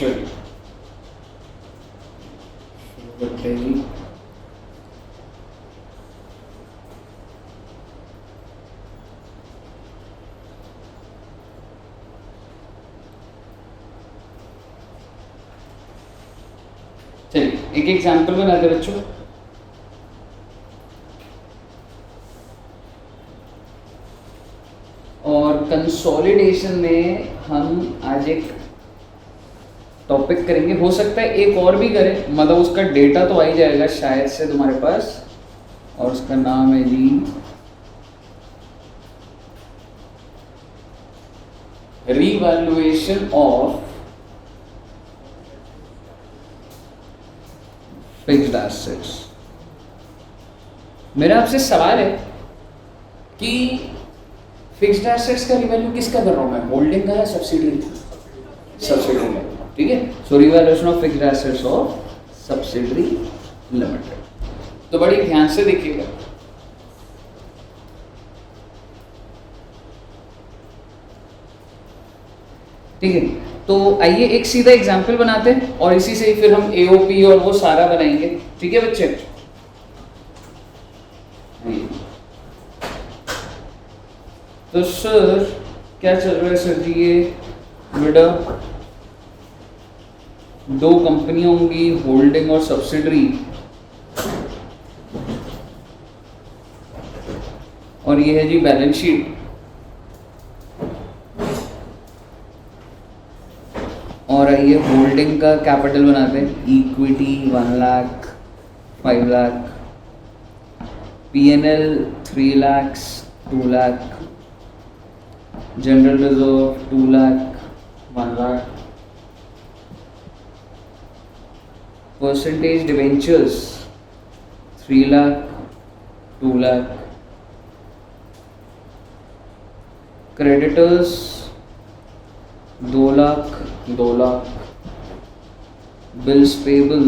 चलिए शुरू करते हैं जी। चलिए एक एग्जाम्पल बनाते हैं बच्चों। और कंसोलिडेशन में हम आज एक टॉपिक करेंगे, हो सकता है एक और भी करें, मतलब उसका डेटा तो आ ही जाएगा शायद से तुम्हारे पास, और उसका नाम है जी रीवैल्यूएशन ऑफ फिक्स्ड एसेट्स। मेरा आपसे सवाल है कि फिक्स्ड एसेट्स का रिवैल्यू किसका कर रहा हूं मैं, होल्डिंग का या सब्सिडरी? सब्सिडरी में, ठीक है। So revaluation of fixed assets of subsidiary limited. तो बड़ी ध्यान से देखिएगा। ठीक है, तो आइए एक सीधा एग्जाम्पल बनाते हैं और इसी से फिर हम एओपी और वो सारा बनाएंगे। ठीक है बच्चे? तो सर क्या चल रहा है सर जी? ये बेटा दो कंपनियां होंगी, होल्डिंग और सब्सिडरी, और ये है जी बैलेंस शीट। और आइए होल्डिंग का कैपिटल बनाते हैं। Equity 1 lakh, 5 lakh, PNL 3 lakh, 2 lakh, general reserve 2 lakh, 1 lakh, percentage debentures 3 lakh, 2 lakh, creditors 2 lakh, 2 lakh, bills payable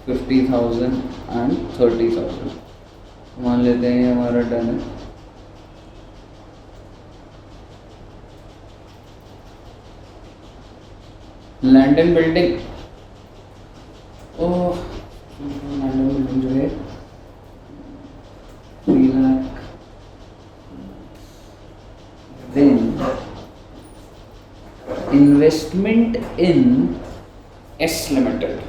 50,000 and 30,000। मान लेते हैं ये हमारा डन है। Land and building, oh land and building जो है 3 lakh. Then investment in S limited.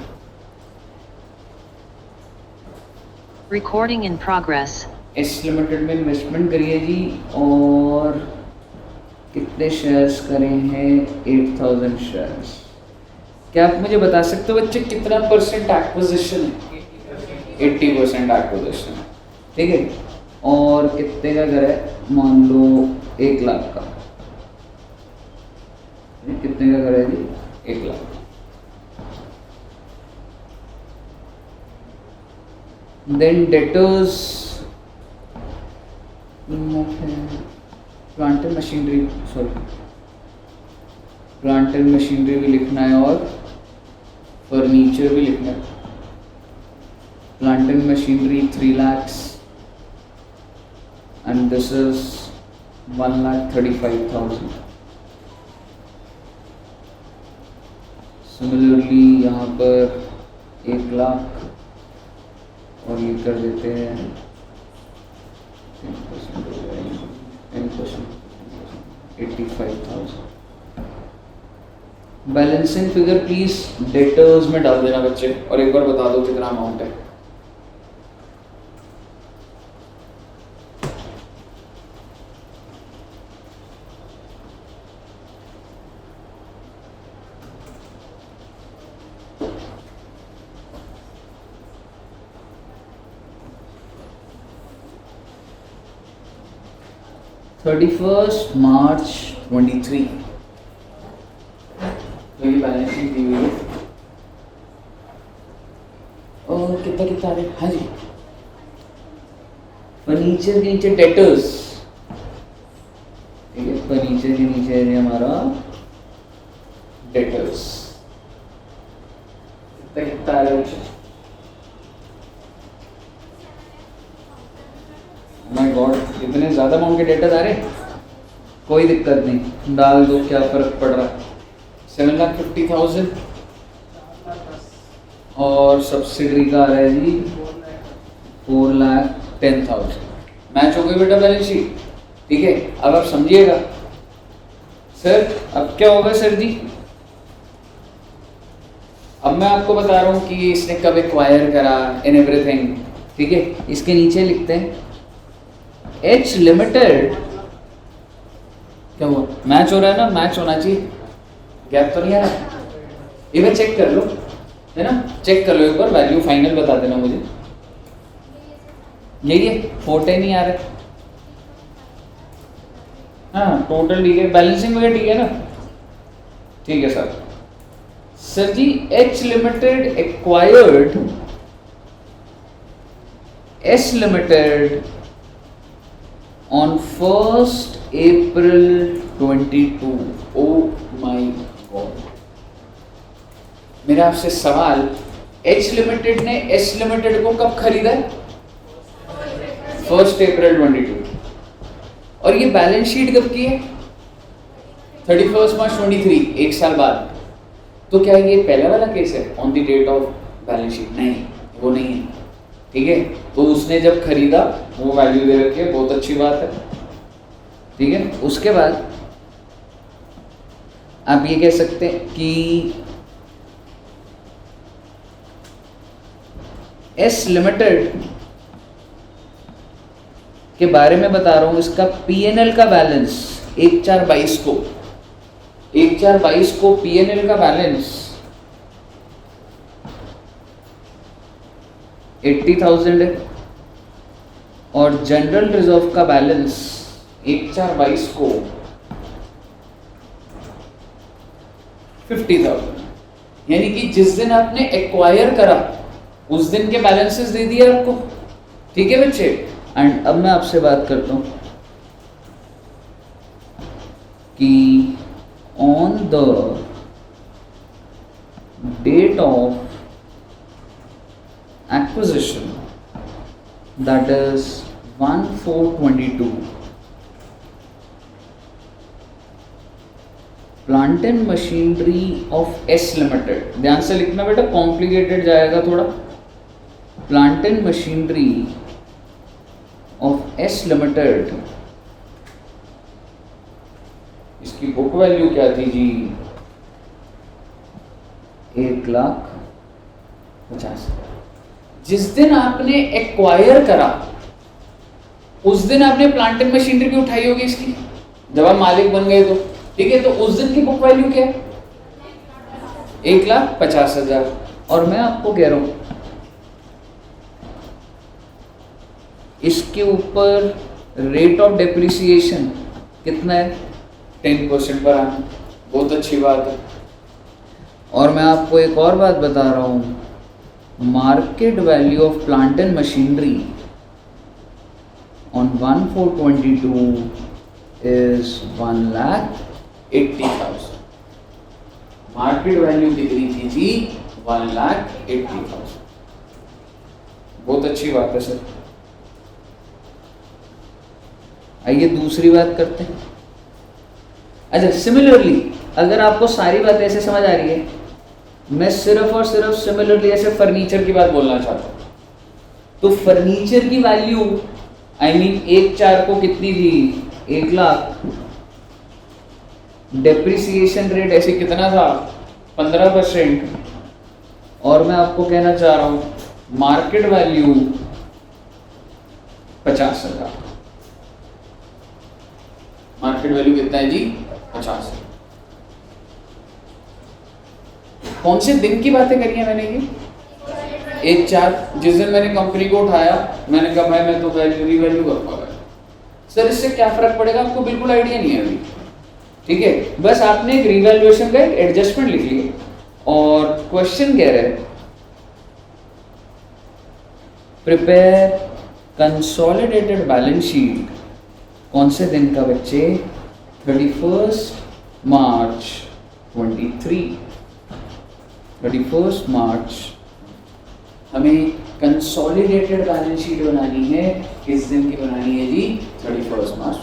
Recording in progress. S limited में इन्वेस्टमेंट करिए जी, और कितने शेयर्स करे हैं? 8,000 शेयर्स। क्या आप मुझे बता सकते हो बच्चे कितना परसेंट एक्विजिशन है? 80% एक्विजिशन, ठीक है। और कितने का घर है? मान लो 1 लाख का। कितने का घर है जी? 1 lakh. Then debtors, plant and machinery, sorry plant and machinery भी लिखना है और फर्नीचर भी लिखना है। Plant and machinery 3 lakhs and this is 1,35,000। Similarly यहाँ पर 1 लाख, और ये कर देते हैं 10%, 85,000। बैलेंसिंग फिगर प्लीज डेटर्स में डाल देना बच्चे, और एक बार बता दो कितना अमाउंट है। March 23, तो ये बैलेंस शीट दी हुई है। और कितना कितना आ रहा है? हाँ जी, फर्नीचर के नीचे डेटर्स, ठीक है, फर्नीचर के नीचे है हमारा डेटर्स। कितना कितना आ रहा है? माय गॉड, इतने ज़्यादा अमाउंट के डेटा आ रहे हैं। कोई दिक्कत नहीं, डाल दो, क्या फ़र्क पड़ रहा है। 7,50,000 और सब्सिडरी का आ रहा है जी 4,10,000। मैच हो गई बेटा बैलेंस शीट, ठीक है। अब आप समझिएगा सर, अब क्या होगा सर जी, अब मैं आपको बता रहा हूँ कि इसने कब एक्वायर करा इन एवरीथिंग, ठीक है। इसके नीचे लिखते हैं एच लिमिटेड, क्या हुआ, मैच हो रहा है ना, मैच होना चाहिए, गैप तो नहीं आ रहा, एक बार चेक कर लो, है ना, चेक कर लो एक बार, वैल्यू फाइनल बता देना मुझे। यही है, 410 नहीं आ रहा, हाँ टोटल ठीक है, बैलेंसिंग वगैरह ठीक है ना, ठीक है sir. Sir ji H limited acquired S limited on 1st April 22। Oh my God, मेरा आपसे सवाल, एच लिमिटेड ने एस लिमिटेड को कब खरीदा? 1st April 22। और ये बैलेंस शीट कब की है? 31 March 23, एक साल बाद। तो क्या ये पहला वाला केस है, on the date of balance sheet? नहीं, वो नहीं है, ठीक है। तो उसने जब खरीदा वो वैल्यू दे रखी है, बहुत अच्छी बात है, ठीक है। उसके बाद आप ये कह सकते हैं कि एस लिमिटेड के बारे में बता रहा हूं, इसका पीएनएल का बैलेंस 1/4/22 को, 1/4/22 को पीएनएल का बैलेंस 80,000 है, और जनरल रिजर्व का बैलेंस 1/4/22 को 50,000। यानी कि जिस दिन आपने एक्वायर करा उस दिन के बैलेंसेस दे दिए आपको, ठीक है बच्चे। एंड अब मैं आपसे बात करता हूं कि on the date of acquisition, that is 1/4/22, plant and machinery of S limited, ध्यान से लिखना बेटा, कॉम्प्लिकेटेड जाएगा थोड़ा। Plant and machinery of S limited, इसकी बुक वैल्यू क्या थी जी? 1,50,000। जिस दिन आपने एक्वायर करा उस दिन आपने प्लांट एंड मशीनरी भी उठाई होगी इसकी, जब आप मालिक बन गए तो, ठीक है। तो उस दिन की बुक वैल्यू क्या है? 1,50,000। और मैं आपको कह रहा हूं इसके ऊपर रेट ऑफ डेप्रिसिएशन कितना है? 10% पर आना, बहुत अच्छी बात है। और मैं आपको एक और बात बता रहा हूँ, market value of plant and machinery on 1/4/22 is 1,80,000। Market value कितनी थी जी? 1,80,000। बहुत अच्छी बात है सर। आइए दूसरी बात करते हैं। अच्छा, सिमिलरली अगर आपको सारी बातें ऐसे समझ आ रही है, मैं सिर्फ और सिर्फ सिमिलरली ऐसे फर्नीचर की बात बोलना चाहता हूँ। तो फर्नीचर की वैल्यू आई मीन 1/4 को कितनी थी? 1,00,000। डेप्रिसिएशन रेट ऐसे कितना था? 15%। और मैं आपको कहना चाह रहा हूँ मार्केट वैल्यू 50,000। मार्केट वैल्यू कितना है जी? 50। कौन से दिन की बातें करी है मैंने? ये 1/4, जिस दिन मैंने कंपनी को उठाया, मैंने कहा भाई मैं तो वैल्यू रीवैल्यू कर पाऊंगा। सर इससे क्या फर्क पड़ेगा आपको बिल्कुल आइडिया नहीं है अभी, ठीक है। बस आपने एक रीवैल्यूएशन का एक एडजस्टमेंट लिख लिया। और क्वेश्चन कह रहे हैं प्रिपेयर कंसोलिडेटेड बैलेंस शीट, कौन से दिन का बच्चे? 31 March 23। 31 March हमें कंसोलिडेटेड बैलेंस शीट बनानी है। किस दिन की बनानी है जी? 31 March।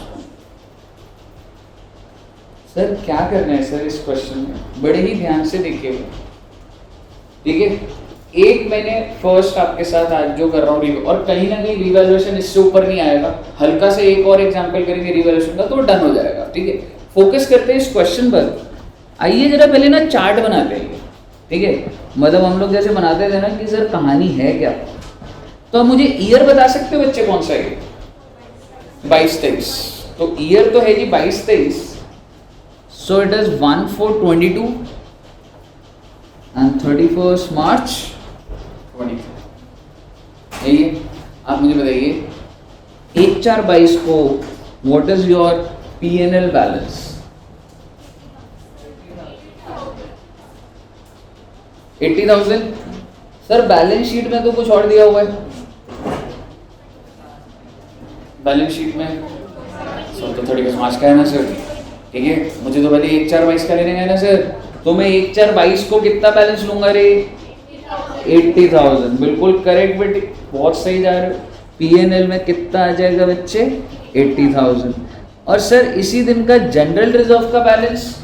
सर क्या करना है सर इस क्वेश्चन में? बड़े ही ध्यान से देखिएगा, ठीक है। एक मैंने फर्स्ट आपके साथ आज जो कर रहा हूँ और कहीं ना कहीं रिवैल्यूएशन इससे ऊपर नहीं आएगा, हल्का से एक और एग्जांपल करेंगे रिवैल्यूएशन का तो डन हो जाएगा। ठीक है, फोकस करते हैं इस क्वेश्चन पर। आइए जरा पहले ना चार्ट बनाते हैं। ठीक है, मतलब हम लोग जैसे बनाते थे ना कि सर कहानी है क्या, तो मुझे ईयर बता सकते हो बच्चे कौन सा है? 22-23। तो ईयर तो है जी 22-23, so it is 1/4/22 and 31st March 24। यही है। आप मुझे बताइए 1/4/22 को what is your P&L balance? 80,000। Sir balance sheet में तो कुछ और दिया हुआ है, बैलेंस शीट में सर तो 31 मार्च का है ना सर। ठीक है, मुझे तो पहले 1/4/22 का लेने का है ना सर, तो मैं 1/4/22 को कितना बैलेंस लूंगा रे? 80,000। बिल्कुल करेक्ट बेटी, बहुत सही जा रहे हो। P&L में कितना आ जाएगा बच्चे? 80,000। और सर इसी दिन का जनरल रिजर्व का बैलेंस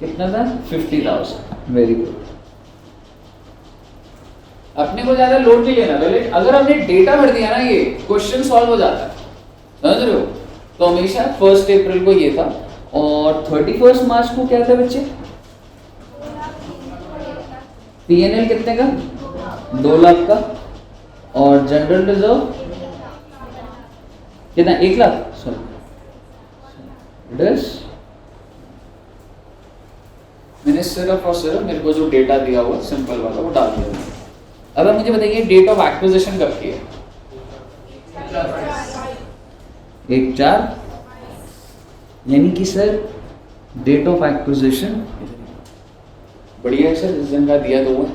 कितना था? 50,000। Very good. अपने को ज्यादा लोड नहीं लेना, पहले अगर हमने डेटा भर दिया ना ये क्वेश्चन सॉल्व हो जाता है, समझ रहे हो? तो हमेशा 1 अप्रैल को ये था और 31 मार्च को क्या था बच्चे? P&L कितने का? 2 लाख का। और जनरल रिजर्व कितना? 1 लाख। सॉरी, मैंने सिर्फ और सिर्फ मेरे को जो डेटा दिया हुआ सिंपल वाला वो डाल दिया। अब मुझे बताइए डेट ऑफ एक्विजिशन कब की है? 1/4, यानी कि सर डेट ऑफ एक्विजिशन बढ़िया है सर, इस दिन का दिया तो हुआ।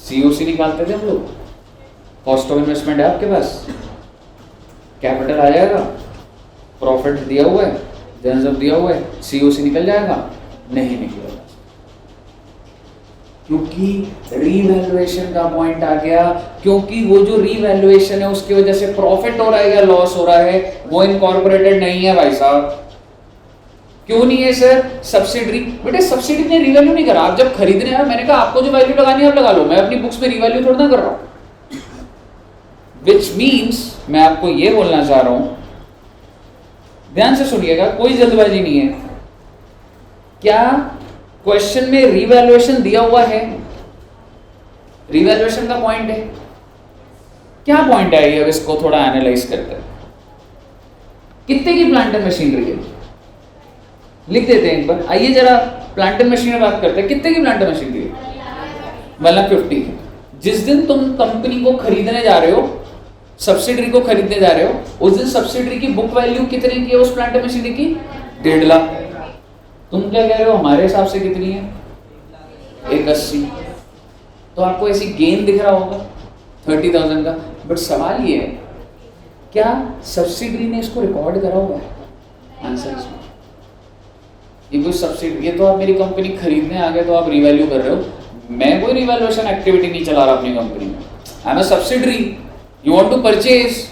COC निकालते थे हम लोग, कॉस्ट ऑफ इन्वेस्टमेंट है आपके पास, कैपिटल आ जाएगा, प्रॉफिट दिया हुआ है, जनरल दिया हुआ है, COC निकल जाएगा। नहीं निकलेगा क्योंकि रीवैल्यूएशन का पॉइंट आ गया, क्योंकि वो जो रीवैल्यूएशन है उसकी वजह से प्रॉफिट हो रहा है या लॉस हो रहा है वो इनकॉर्पोरेटेड नहीं है भाई साहब। क्यों नहीं है सर? सब्सिडरी, बेटे सब्सिडी ने रीवैल्यू नहीं करा। आप जब खरीदने आए मैंने कहा आपको जो वैल्यू लगानी है आप लगा लो, मैं अपनी बुक्स में रीवैल्यू थोड़ा ना कर रहा हूं। विच मीन्स मैं आपको ये बोलना चाह रहा हूं, ध्यान से सुनिएगा, कोई जल्दबाजी नहीं है। क्या क्वेश्चन में रीवैल्यूएशन दिया हुआ है? रीवैल्यूएशन का पॉइंट है क्या? पॉइंट है ये, अब इसको थोड़ा एनालाइज करते हैं। कितने की प्लांट एंड मशीनरी है? लिख देते हैं एक बार। आइए जरा प्लांट एंड मशीनरी बात करते हैं। कितने की प्लांट एंड मशीनरी है? 1,50,000। जिस दिन तुम कंपनी को खरीदने जा रहे हो, सब्सिडरी को खरीदने जा रहे हो, उस दिन सब्सिडरी की बुक वैल्यू कितने की है उस प्लांट एंड मशीनरी की? 1.5 लाख। तुम क्या कह रहे हो हमारे हिसाब से कितनी है? 180। तो आपको ऐसी गेन दिख रहा होगा 30,000 का। बट सवाल ये है क्या सब्सिडरी ने इसको रिकॉर्ड करा हुआ है? आंसर इसमें ये कोई सब्सिडी, ये तो आप मेरी कंपनी खरीदने आ गए तो आप रिवैल्यू कर रहे हो। मैं कोई रिवैल्यूएशन एक्टिविटी नहीं चला रहा अपनी कंपनी में। I am a subsidiary, you want to purchase,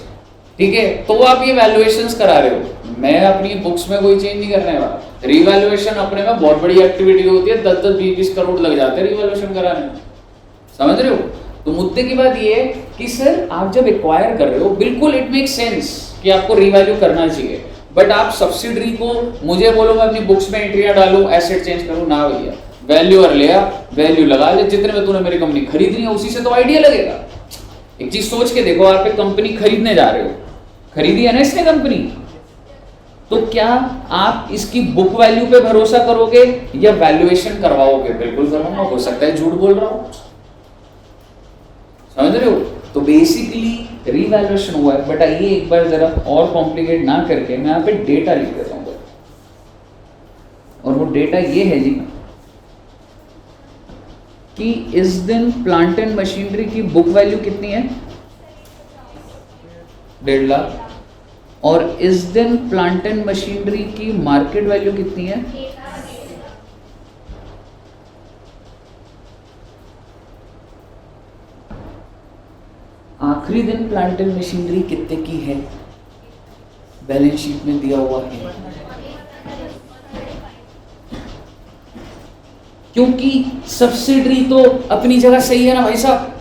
ठीक है, तो आप ये वैल्यूएशंस करा रहे हो। मैं अपनी बुक्स में कोई चेंज नहीं करने वाला। रिवैल्यूएशन अपने में बहुत बड़ी एक्टिविटी होती है, 10-10, 20-20 करोड़ लग जाते हैं रिवैल्यूएशन कराने में, समझ रहे हो? तो मुद्दे की बात ये है कि सर आप जब एक्वायर कर रहे हो बिल्कुल इट मेक सेंस कि आपको रिवैल्यू करना चाहिए, बट आप सब्सिडरी को मुझे बोलो मैं अपनी बुक्स में एंट्रियां डालूं, एसेट चेंज करूं, ना भैया। वैल्यूअर ले आ, वैल्यू लगा ले, जितने में तूने मेरी कंपनी खरीदनी है उसी से तो आइडिया लगेगा। एक चीज सोच के देखो, आप एक कंपनी खरीदने जा रहे हो, खरीदी है ना इसने कंपनी, तो क्या आप इसकी बुक वैल्यू पे भरोसा करोगे या वैल्यूएशन करवाओगे? बिल्कुल करूंगा, हो सकता है झूठ बोल रहा हूं, समझ रहे हो? तो बेसिकली रीवैल्यूएशन हुआ है। बट आइए एक बार जरा और कॉम्प्लिकेट ना करके मैं यहाँ पे डेटा लिख देता हूँ, और वो डेटा ये है जी कि इस दिन प्लांट एंड मशीनरी की बुक वैल्यू कितनी है? 1.5 लाख। और इस दिन प्लांट एंड मशीनरी की मार्केट वैल्यू कितनी है? 1,00,000। आखिरी दिन प्लांट एंड मशीनरी कितने की है? बैलेंस शीट में दिया हुआ है। क्योंकि सब्सिडरी तो अपनी जगह सही है ना भाई साहब।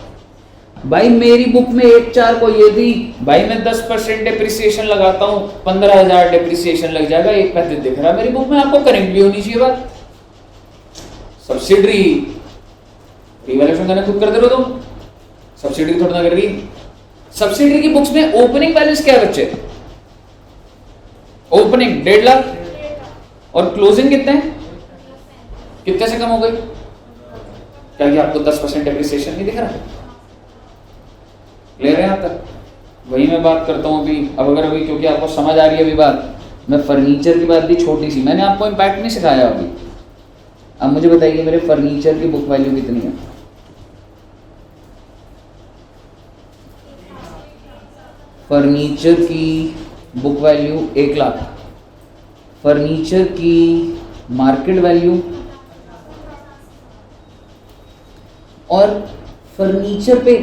भाई मेरी बुक में 1/4 को ये थी, भाई मैं 10% डिप्रिसिएशन लगाता हूं, 15,000 डिप्रिसिएशन लग जाएगा, 1/35 दिख रहा है मेरी बुक में, आपको करेंटली होनी चाहिए बात। सब्सिडरी रिवैल्यूएशन करना खुद करते रहो तुम, सब्सिडरी थोड़ा ना कर रही। सब्सिडरी की बुक्स में ओपनिंग बैलेंस क्या है बच्चे? ओपनिंग 1.5 लाख और क्लोजिंग कितने हैं? कितने से कम हो गई? क्या कि आपको 10% डिप्रिसिएशन नहीं दिख रहा? ले रहे हैं आप तक? वही मैं बात करता हूँ अभी। अब अगर अभी क्योंकि आपको समझ आ रही है अभी बात, मैं फर्नीचर की बात भी छोटी सी, मैंने आपको इम्पैक्ट नहीं सिखाया अभी। अब मुझे बताइए मेरे फर्नीचर की बुक वैल्यू कितनी है? फर्नीचर की बुक वैल्यू 1 लाख। फर्नीचर की मार्केट वैल्यू, और फर्नीचर पे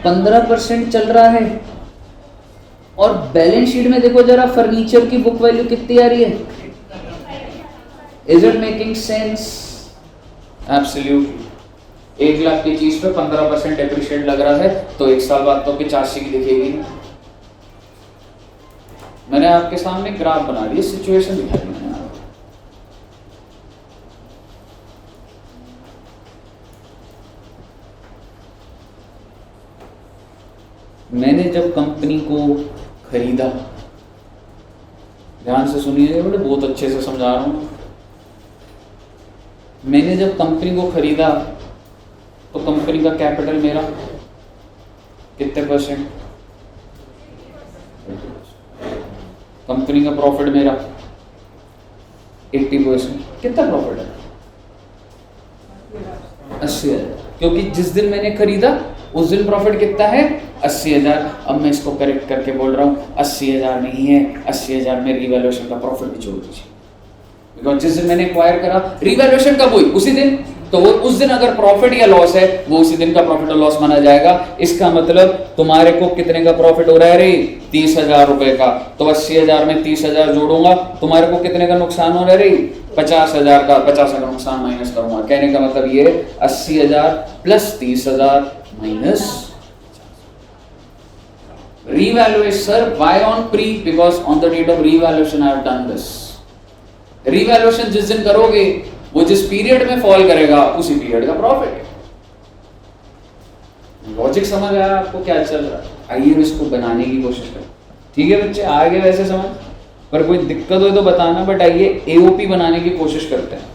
15% चल रहा है। और बैलेंस शीट में देखो जरा फर्नीचर की बुक वैल्यू कितनी आ रही है? Is it making sense? Absolutely. 1 lakh की चीज पे 15% डेप्रिशिएट लग रहा है तो 1 साल बाद तो 85 की दिखेगी। मैंने आपके सामने ग्राफ बना दिया, सिचुएशन दिखा दी मैंने आपको। मैंने जब कंपनी को खरीदा, ध्यान से सुनिए, बड़े बहुत अच्छे से समझा रहा हूं। मैंने जब कंपनी को खरीदा तो कंपनी का कैपिटल मेरा कितने %? कंपनी का प्रॉफिट मेरा 80%। कितना प्रॉफिट है? 80,000। क्योंकि जिस दिन मैंने खरीदा उस दिन प्रॉफिट कितना है? 80,000। अब मैं इसको करेक्ट करके बोल रहा हूँ 80,000 नहीं है, 80,000 में रिवैल्यूएशन का प्रॉफिट भी जोड़ दीजिए। बिकॉज जिस दिन मैंने एक्वायर करा रिवैल्यूएशन कब हुई? उसी दिन। तो वो उस दिन अगर प्रॉफिट या लॉस है वो उसी दिन का प्रॉफिट और लॉस माना जाएगा। इसका मतलब तुम्हारे को कितने का प्रॉफिट हो रहा है रे? 30,000 रुपए का। तो 80,000 में 30,000 जोड़ूंगा, तुम्हारे को कितने का नुकसान हो रहा है रे? 50,000 का। 50 का नुकसान माइनस करूंगा। कहने का मतलब ये 80,000 plus 30,000 minus revaluation. Sir, why on pre? Because on the date of revaluation I have done this. Revaluation जिस दिन करोगे वो जिस पीरियड में फॉल करेगा उसी पीरियड का प्रॉफिट। लॉजिक समझ आया आपको क्या चल रहा है? आइए इसको बनाने की कोशिश करें। ठीक है बच्चे, आ गए वैसे समझ? पर कोई दिक्कत हो तो बताना। बट आइए एओपी बनाने की कोशिश करते हैं।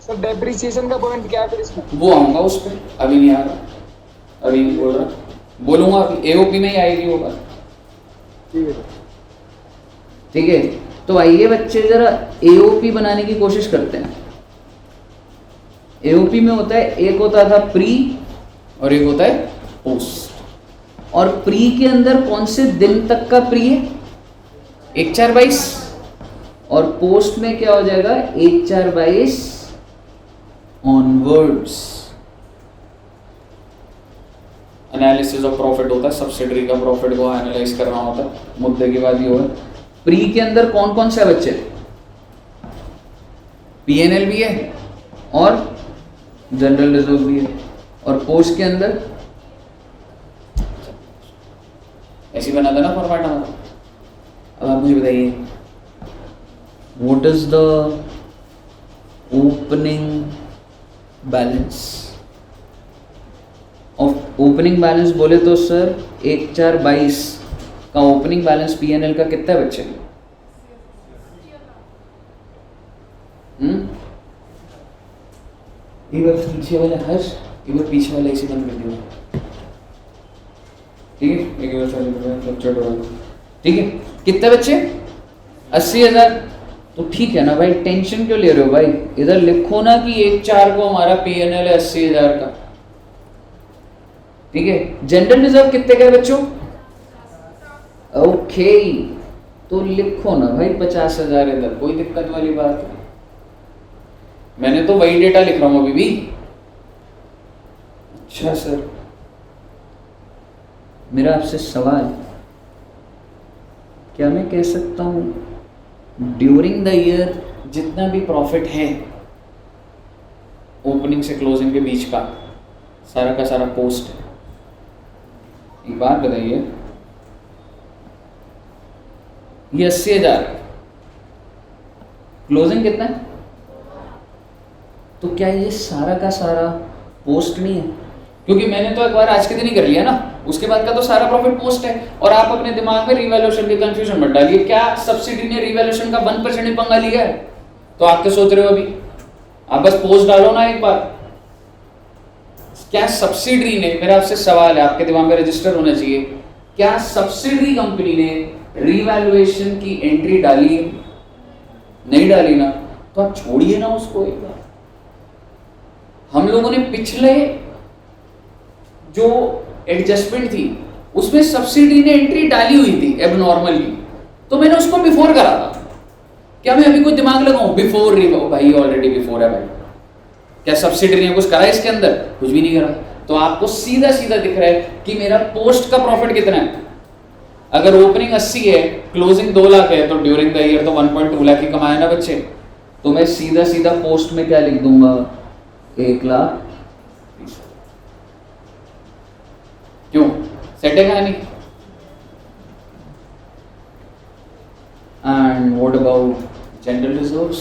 सर डेप्रिसिएशन का पॉइंट क्या है फिर इसमें? वो आऊंगा उस पर, अभी नहीं आ रहा, अभी नहीं बोल रहा, बोलूंगा अभी। एओपी में ही आएगी वो बात। ठीक है, तो आइए बच्चे जरा एओपी बनाने की कोशिश करते हैं। एओपी में होता है, एक होता था प्री और एक होता है पोस्ट। और प्री के अंदर कौन से दिन तक का प्री है? 1/4/22। और पोस्ट में क्या हो जाएगा? 1/4/22 ऑनवर्ड्स। एनालिसिस ऑफ प्रॉफिट होता है, सब्सिडरी का प्रॉफिट को एनालाइज करना होता है। मुद्दे की बात ये हो, प्री के अंदर कौन कौन सा है बच्चे? पीएनएल भी है और जनरल रिजर्व भी है। और पोस्ट के अंदर ऐसी बना था ना फॉर्मेट हमारा। अब आप मुझे बताइए what is the opening balance? Opening balance बोले तो सर 1/4/22 का ओपनिंग बैलेंस पीएनएल का कितना है बच्चे? एक बार पीछे वाला हर्ष, एक बार पीछे वाला इसे बंद कर दिया। ठीक है, एक बार ठीक है। कितने बच्चे? 80,000। तो ठीक है ना भाई, टेंशन क्यों ले रहे हो भाई? इधर लिखो ना कि 1/4 को हमारा पीएनएल है 80,000 का। ठीक है, जनरल रिजर्व कितने का है बच्चों? ओके, तो लिखो ना भाई 50,000 इधर, कोई दिक्कत वाली बात नहीं। मैंने तो वही डेटा लिख रहा हूं अभी भी। अच्छा सर, मेरा आपसे सवाल, क्या मैं कह सकता हूं ड्यूरिंग द ईयर जितना भी प्रॉफिट है ओपनिंग से क्लोजिंग के बीच का सारा पोस्ट है। एक बात बताइए, ये 80,000 है, क्लोजिंग कितना है? तो क्या ये सारा का सारा पोस्ट नहीं है? क्योंकि मैंने तो एक बार आज के दिन ही कर लिया ना, उसके बाद का तो सारा प्रॉफिट पोस्ट है। और आप अपने दिमाग में रिवैल्यूएशन के कंफ्यूजन मत डालिए। क्या सब्सिडी ने रिवैल्यूएशन का 1% ही पंगा लिया है? तो आप क्या सोच रहे हो अभी? आप बस पोस्ट डालो ना एक बार। क्या सब्सिडी ने, मेरा आपसे सवाल है, आपके दिमाग में रजिस्टर होना चाहिए, क्या सब्सिडी कंपनी ने रिवैल्यूएशन की एंट्री डाली है? नहीं डाली ना, तो आप छोड़िए ना उसको एक बार। हम लोगों ने पिछले जो एडजस्टमेंट थी उसमें सब्सिडी ने एंट्री डाली हुई थी एबनॉर्मली, तो मैंने उसको बिफोर करा था। क्या मैं अभी कोई दिमाग लगाऊं? बिफोर भाई ऑलरेडी बिफोर है भाई। क्या सब्सिडी ने कुछ करा इसके अंदर? कुछ भी नहीं करा। तो आपको सीधा सीधा दिख रहा है कि मेरा पोस्ट का प्रॉफिट कितना है। अगर ओपनिंग 80 है, क्लोजिंग 2 लाख है, तो ड्यूरिंग द ईयर तो 1.2 लाख ही कमाया ना बच्चे। तो मैं सीधा सीधा पोस्ट में क्या लिख दूंगा? 1,20,000। क्यों? सेट है कहानी। And what about general reserves?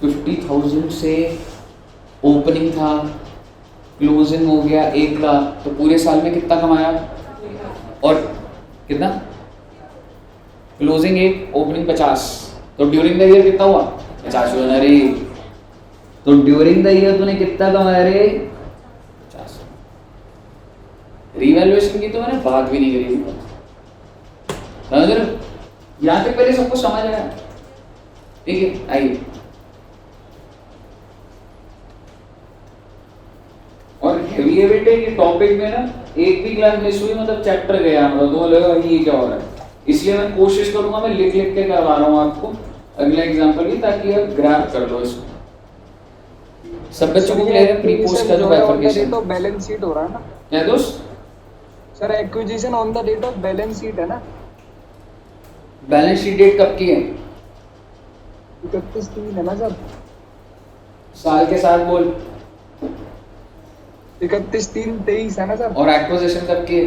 50,000 से ओपनिंग था, क्लोजिंग हो गया 1 लाख, तो पूरे साल में कितना कमाया? और कितना? क्लोजिंग 1, ओपनिंग 50, तो ड्यूरिंग द ईयर कितना हुआ? 50 हुआ। अरे तो ड्यूरिंग द ईयर तूने कितना कमाया रे? 50। रिवैल्यूएशन की तो मैंने बात भी नहीं करी। समझ रहे हो? यहां तक पहले सबको समझ आया? ठीक है, आइए। और हेवी ये टॉपिक में ना एक भी क्लास मिस हुई मतलब चैप्टर गया, मतलब दो लगा ये क्या हो रहा है। इसलिए मैं कोशिश करूंगा, मैं लिख लिख के करवा रहा हूँ आपको अगले एग्जांपल की, ताकि आप ग्रैब कर लो इसको। सब बच्चों को क्लियर है? प्री पोस्ट का जो बाइफरकेशन तो बैलेंस शीट हो रहा है ना? क्या दोस्त? Sir acquisition on the date of balance sheet है ना? बैलेंस शीट डेट कब की है? 31/3 है ना सर? साल के साथ बोल। 31/3/23 है ना सर? और एक्विजिशन कब की है?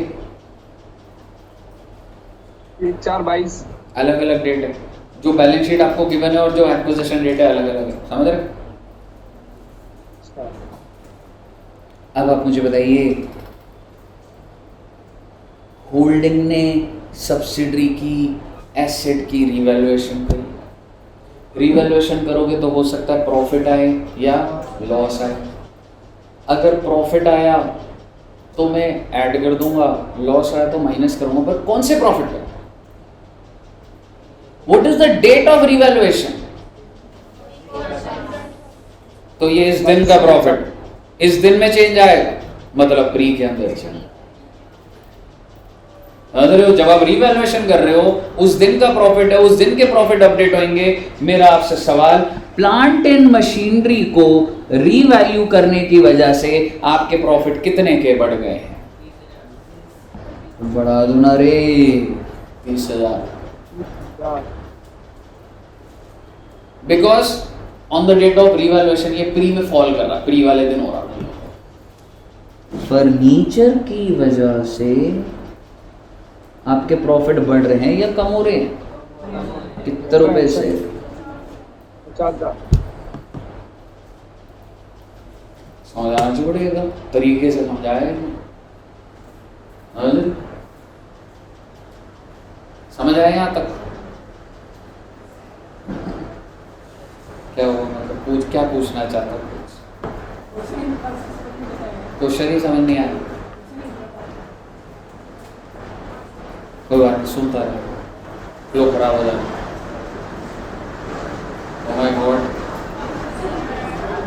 1/4/22। अलग अलग डेट है। जो बैलेंस शीट आपको गिवन है और जो एक्विजिशन डेट है अलग अलग है। समझ रहे? अब आप मुझे बताइए, होल्डिंग ने सब्सिडरी की एसेट की रिवैल्यूएशन करी। रिवैल्यूएशन करोगे तो हो सकता है प्रॉफिट आए या लॉस आए। अगर प्रॉफिट आया तो मैं ऐड कर दूंगा, लॉस आया तो माइनस करूंगा, पर कौन से प्रॉफिट पर? What is the date of revaluation? तो ये इस दिन का प्रॉफिट इस दिन में चेंज आएगा, मतलब प्री के अंदर चेंज। जब आप रिवैल्यूएशन कर रहे हो उस दिन का प्रॉफिट है, उस दिन के प्रॉफिट अपडेट होंगे। मेरा आपसे सवाल, प्लांट एंड मशीनरी को रीवैल्यू करने की वजह से आपके प्रॉफिट कितने के बढ़ गए हैं? बढ़ा दो ना रे 20,000। Because on the date of revaluation ये प्री में फॉल कर रहा, प्री वाले दिन हो रहा। फर्नीचर की वजह से आपके प्रॉफिट बढ़ रहे हैं या कम हो रहे हैं? कितने रुपए से? 50,000। समझाना पड़ेगा, तरीके से समझाया। समझ आया यहाँ तक? क्या हुआ? मतलब क्या पूछना चाहता हूँ? क्वेश्चन ही समझ नहीं आया। कोई बात नहीं, सुनता रहे, फ्लो खराब हो जाए। ओह माय गॉड,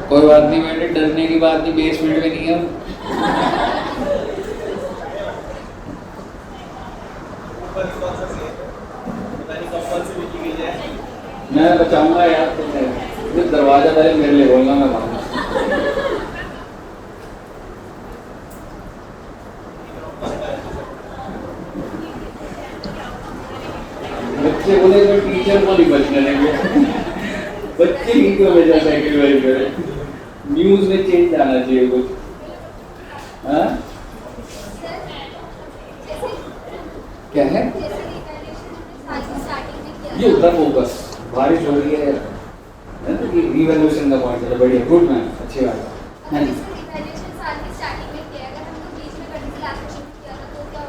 कोई बात नहीं बेटे, डरने की बात नहीं, बेसमेंट में नहीं है। मैं बचाऊंगा यार तुम्हें, दरवाजा पहले मेरे लिए बोलना, मैं मानूंगा। बच्चे बोले तो टीचर को नहीं बचने देंगे। बच्चे भी क्यों हमेशा सेक्रीफाइस करें? न्यूज में चेंज आना चाहिए कुछ। हाँ? क्या है ये होता फोकस? बारिश हो रही है ना, कि रिवॉल्यूशन का पॉइंट है। बढ़िया, गुड मैम, अच्छी बात है। हाँ जी।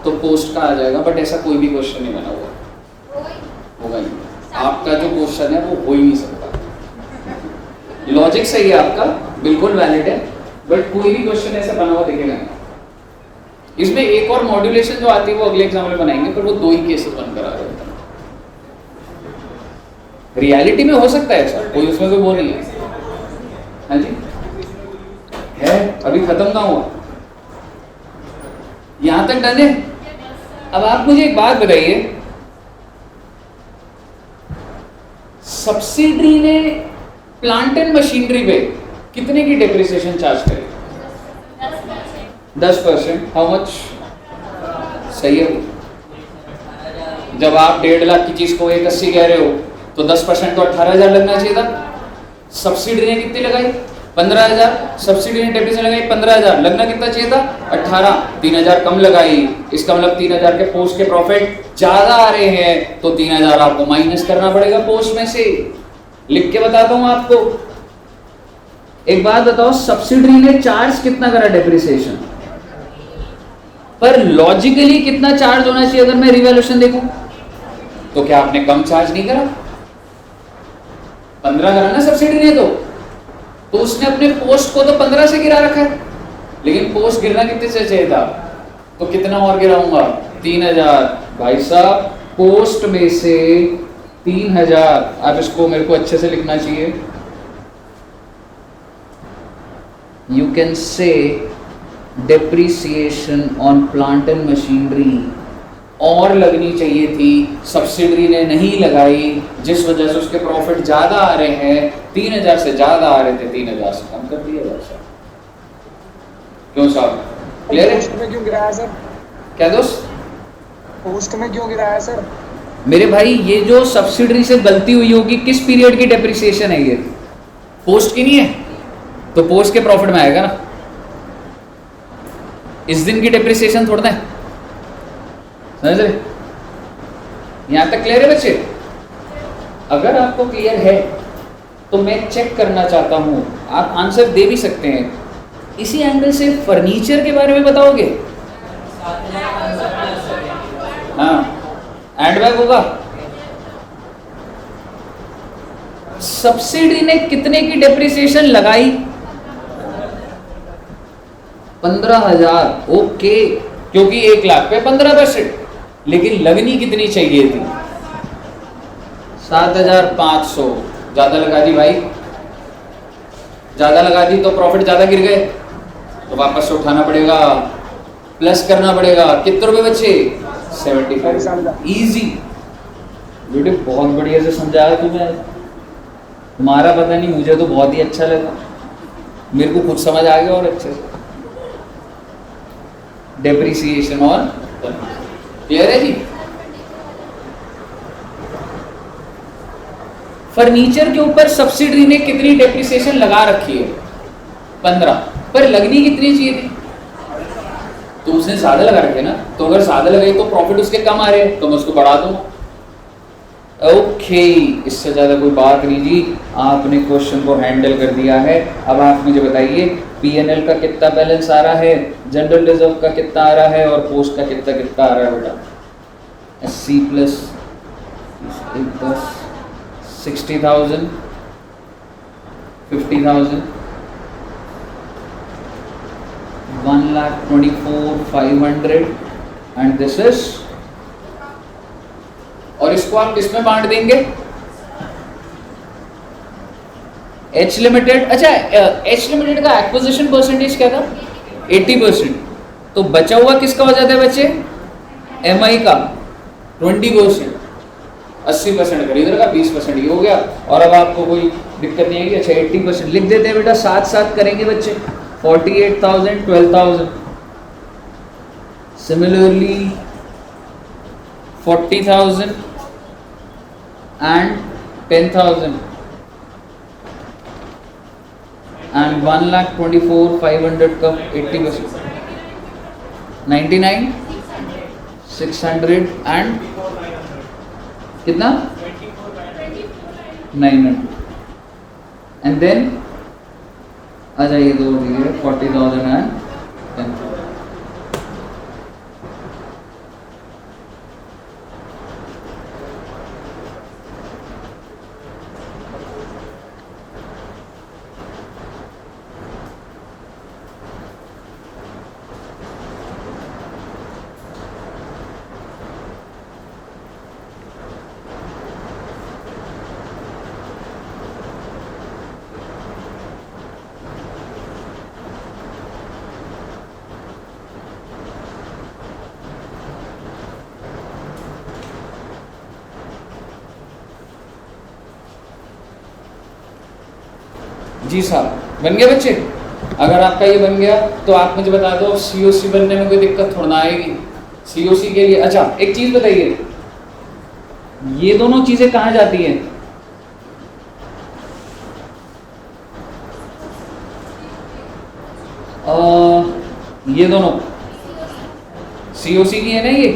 तो पोस्ट का आ जाएगा, बट ऐसा कोई भी क्वेश्चन नहीं बना हुआ होगा नहीं। आपका जो क्वेश्चन है वो हो ही नहीं सकता। लॉजिक सही है आपका, बिल्कुल वैलिड है, बट कोई भी क्वेश्चन ऐसा बना हुआ दिखेगा नहीं। इसमें एक और मॉड्यूलेशन जो आती है वो अगले एग्जाम में बनाएंगे, पर वो 2 ही केसेस बनकर आ रहे हैं। रियलिटी में हो सकता है ऐसा, कोई उसमें कोई वो नहीं है। हाँ जी, है अभी खत्म ना हुआ, यहां तक डन है। अब आप मुझे एक बात बताइए, सब्सिडरी ने प्लांट एंड मशीनरी पे कितने की डेप्रिसिएशन चार्ज करी? 10%। How much? सही है। जब आप 1.5 लाख की चीज को 180 कह रहे हो तो 10% तो 18,000 लगना चाहिए था। सब्सिडी ने कितनी लगाई? 15,000। सब्सिडी ने डेप्रिसिएशन लगाई 15,000, लगना कितना चाहिए था? 18। 3,000 कम लगाई, इसका मतलब 3,000 के पोस्ट के प्रॉफिट ज्यादा आ रहे हैं, तो 3,000 आपको माइनस करना पड़ेगा पोस्ट में से। लिख के बताता हूं आपको। एक बात बताओ, सब्सिडी ने चार्ज कितना करा डेप्रिसिएशन? पर लॉजिकली कितना चार्ज होना चाहिए अगर मैं रिवैल्यूएशन देखूं? तो क्या आपने कम चार्ज नहीं करा? 15 करा ना सब्सिडी ने, तो उसने अपने पोस्ट को तो 15 से गिरा रखा है, लेकिन पोस्ट गिरना कितने से चाहिए था? तो कितना और गिराऊंगा? 3,000। भाई साहब, पोस्ट में से 3,000, आप इसको मेरे को अच्छे से लिखना चाहिए। यू कैन से depreciation on plant and machinery और लगनी चाहिए थी, सब्सिडी ने नहीं लगाई, जिस वजह से उसके प्रॉफिट ज्यादा आ रहे हैं। 3,000 से ज्यादा आ रहे थे, 3,000 से कम कर दिया जाए सर। क्यों साहब, क्लियर है? पोस्ट में क्यों गिराया सर? क्या दोस्त? पोस्ट में क्यों गिराया सर? मेरे भाई, ये जो सब्सिडी से गलती हुई होगी, किस पीरियड की डेप्रिसिएशन है ये? पोस्ट की नहीं है, तो पोस्ट के प्रॉफिट में आएगा ना। इस दिन की डेप्रिसिएशन थोड़ा है, समझ रहे? यहां तक क्लियर है बच्चे? अगर आपको क्लियर है तो मैं चेक करना चाहता हूं, आप आंसर दे भी सकते हैं। इसी एंगल से फर्नीचर के बारे में बताओगे? हाँ, हैंडबैग होगा। सब्सिडी ने कितने की डेप्रिसिएशन लगाई? 15,000। ओके, क्योंकि 1 लाख पे 15%, लेकिन लगनी कितनी चाहिए थी? 7,500। ज्यादा लगा दी भाई, ज्यादा लगा दी तो प्रॉफिट ज्यादा गिर गए, तो वापस से उठाना पड़ेगा, प्लस करना पड़ेगा। कितने रुपए बचे? 75। इजी बेटे, बहुत बढ़िया से समझाया तुम्हें। तुम्हारा पता नहीं, मुझे तो बहुत ही अच्छा लगा, मेरे को खुद समझ आ गया और अच्छे से। डेप्रिसिएशन और क्लियर है जी? फर्नीचर के ऊपर सब्सिडी ने कितनी डेप्रिसिएशन लगा रखी है? 15, पर लगनी कितनी चाहिए थी? तो उसने ज्यादा लगा रखे ना, तो अगर ज्यादा लगाई तो प्रॉफिट उसके कम आ रहे हैं, तो मैं उसको बढ़ा दूंगा। ओके, इससे ज्यादा कोई बात नहीं जी, आपने क्वेश्चन को हैंडल कर दिया है। अब आप मुझे बताइए, पीएनएल का कितना बैलेंस आ रहा है, जनरल रिजर्व का कितना आ रहा है, और पोस्ट का कितना कितना आ रहा है बेटा? 80 प्लस 60,000, 50,000, 1,24,500 एंड दिस इज, और इसको आप किसमें बांट देंगे? H limited. अच्छा, एच लिमिटेड का एक्विजिशन परसेंटेज क्या था? 80%। तो बचा हुआ किसका हो जाता है बच्चे? एमआई का 20%। 80% खरीदर का, 20% ये हो गया। और अब आपको कोई दिक्कत नहीं आएगी। अच्छा, 80% लिख देते हैं बेटा, साथ साथ करेंगे बच्चे। 48,000, 12,000, सिमिलरली 40,000 and 10,000, एंड 1,24,500 का 80%, 99, 600 एंड कितना 900 एंड देन आ जाइए 2 दिए 40,000 एंड 10,000। जी साहब बन गया बच्चे। अगर आपका ये बन गया तो आप मुझे बता दो सीओसी बनने में कोई दिक्कत थोड़ा ना आएगी। सीओसी के लिए अच्छा एक चीज बताइए, ये दोनों चीजें कहाँ जाती हैं? ये दोनों सीओसी की है ना ये,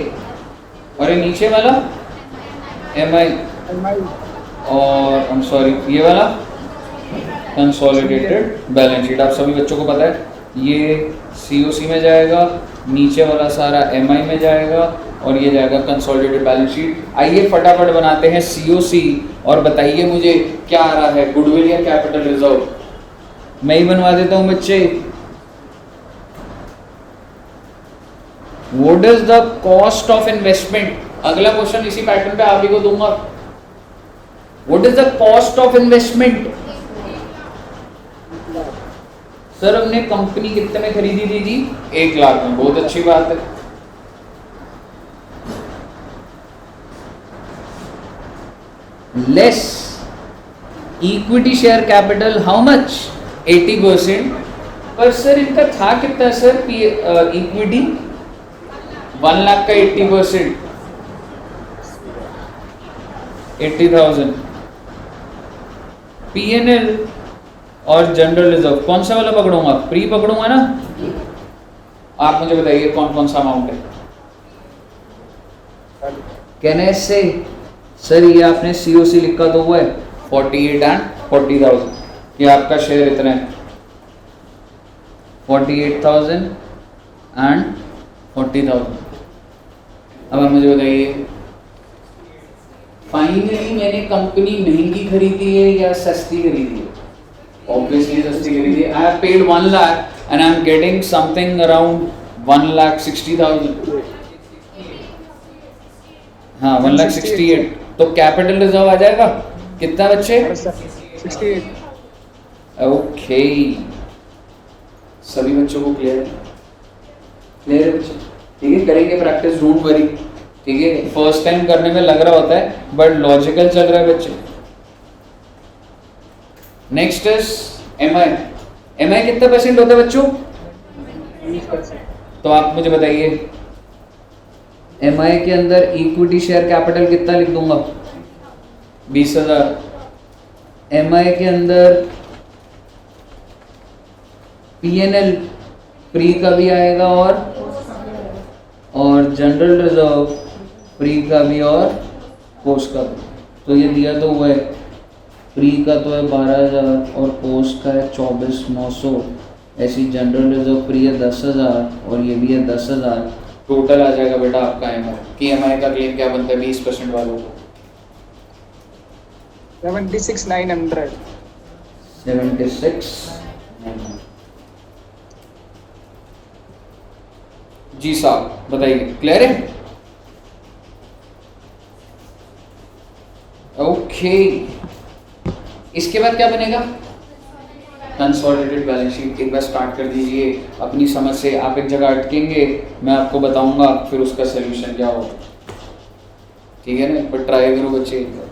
और ये नीचे वाला एमआई और आई एम सॉरी ये वाला कंसोलिडेटेड बैलेंस शीट। आप सभी बच्चों को पता है ये सीओसी में जाएगा, नीचे वाला सारा एमआई में जाएगा और ये जाएगा कंसोलिडेटेड बैलेंस शीट। आइए फटाफट बनाते हैं सीओसी और बताइए मुझे क्या आ रहा है, गुडविल या कैपिटल रिजर्व? मैं ही बनवा देता हूं बच्चे। What is the cost of investment? अगला क्वेश्चन इसी पैटर्न पे आप ही को दूंगा। What is the cost of investment? Sir हमने कंपनी कितने में खरीदी थी जी? 1 लाख में। बहुत अच्छी बात है। Less equity share capital how much? 80%। पर सर इनका था कितना सर इक्विटी? 1 लाख का 80%, 80,000। पीएनएल और जनरल रिजर्व कौन सा वाला पकड़ूंगा? प्री पकड़ूंगा ना? आप मुझे बताइए कौन कौन सा अमाउंट है? कहने से सर ये आपने सीओसी लिखा तो हुआ है 48 एंड 40,000, ये आपका शेयर इतना है 48,000 एंड 40,000। अब आप मुझे बताइए फाइनली मैंने कंपनी महंगी खरीदी है या सस्ती खरीदी है? Obviously सस्ती खरीदी। I have paid 1 lakh and I am getting something around 1,60,000। हाँ 1,68,000। तो कैपिटल रिजर्व आ जाएगा कितना बच्चे? 68। ओके सभी बच्चों को क्लियर है? क्लियर है बच्चे? ठीक है करेंगे प्रैक्टिस, डोंट वरी। ठीक है फर्स्ट टाइम करने में लग रहा होता है बट लॉजिकल चल रहा है बच्चे। Next is MI. एमआई कितना परसेंट होता है बच्चों? 20%। तो आप मुझे बताइए एमआई के अंदर इक्विटी शेयर कैपिटल कितना लिख दूंगा? 20,000। एमआई के अंदर पीएनएल प्री का भी आएगा और जनरल रिजर्व प्री का भी और पोस्ट का भी। तो ये दिया तो हुआ है, प्री का तो है 12,000 और पोस्ट का है 24,900। ऐसी जनरल रिजर्व प्री है 10,000 और ये भी है 10,000। टोटल आ जाएगा बेटा आपका एमआई। कि एमआई का क्लेम क्या बनता है 20% वालों को? 76,900। 76,900। जी साहब बताइए क्लियर है? ओके इसके बाद क्या बनेगा? Consolidated balance sheet. एक बार स्टार्ट कर दीजिए अपनी समझ से। आप एक जगह अटकेंगे, मैं आपको बताऊंगा फिर उसका सलूशन क्या होगा। ठीक है ना? पर ट्राई करो बच्चे एक बार।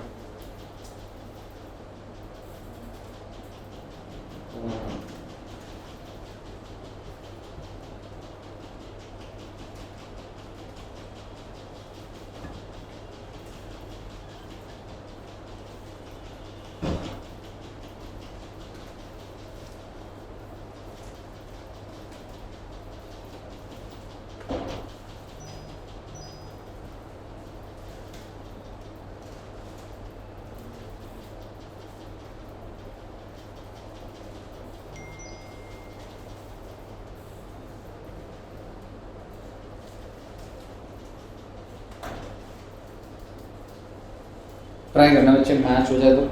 ट्राई करना बच्चे, मैच हो जाए तो।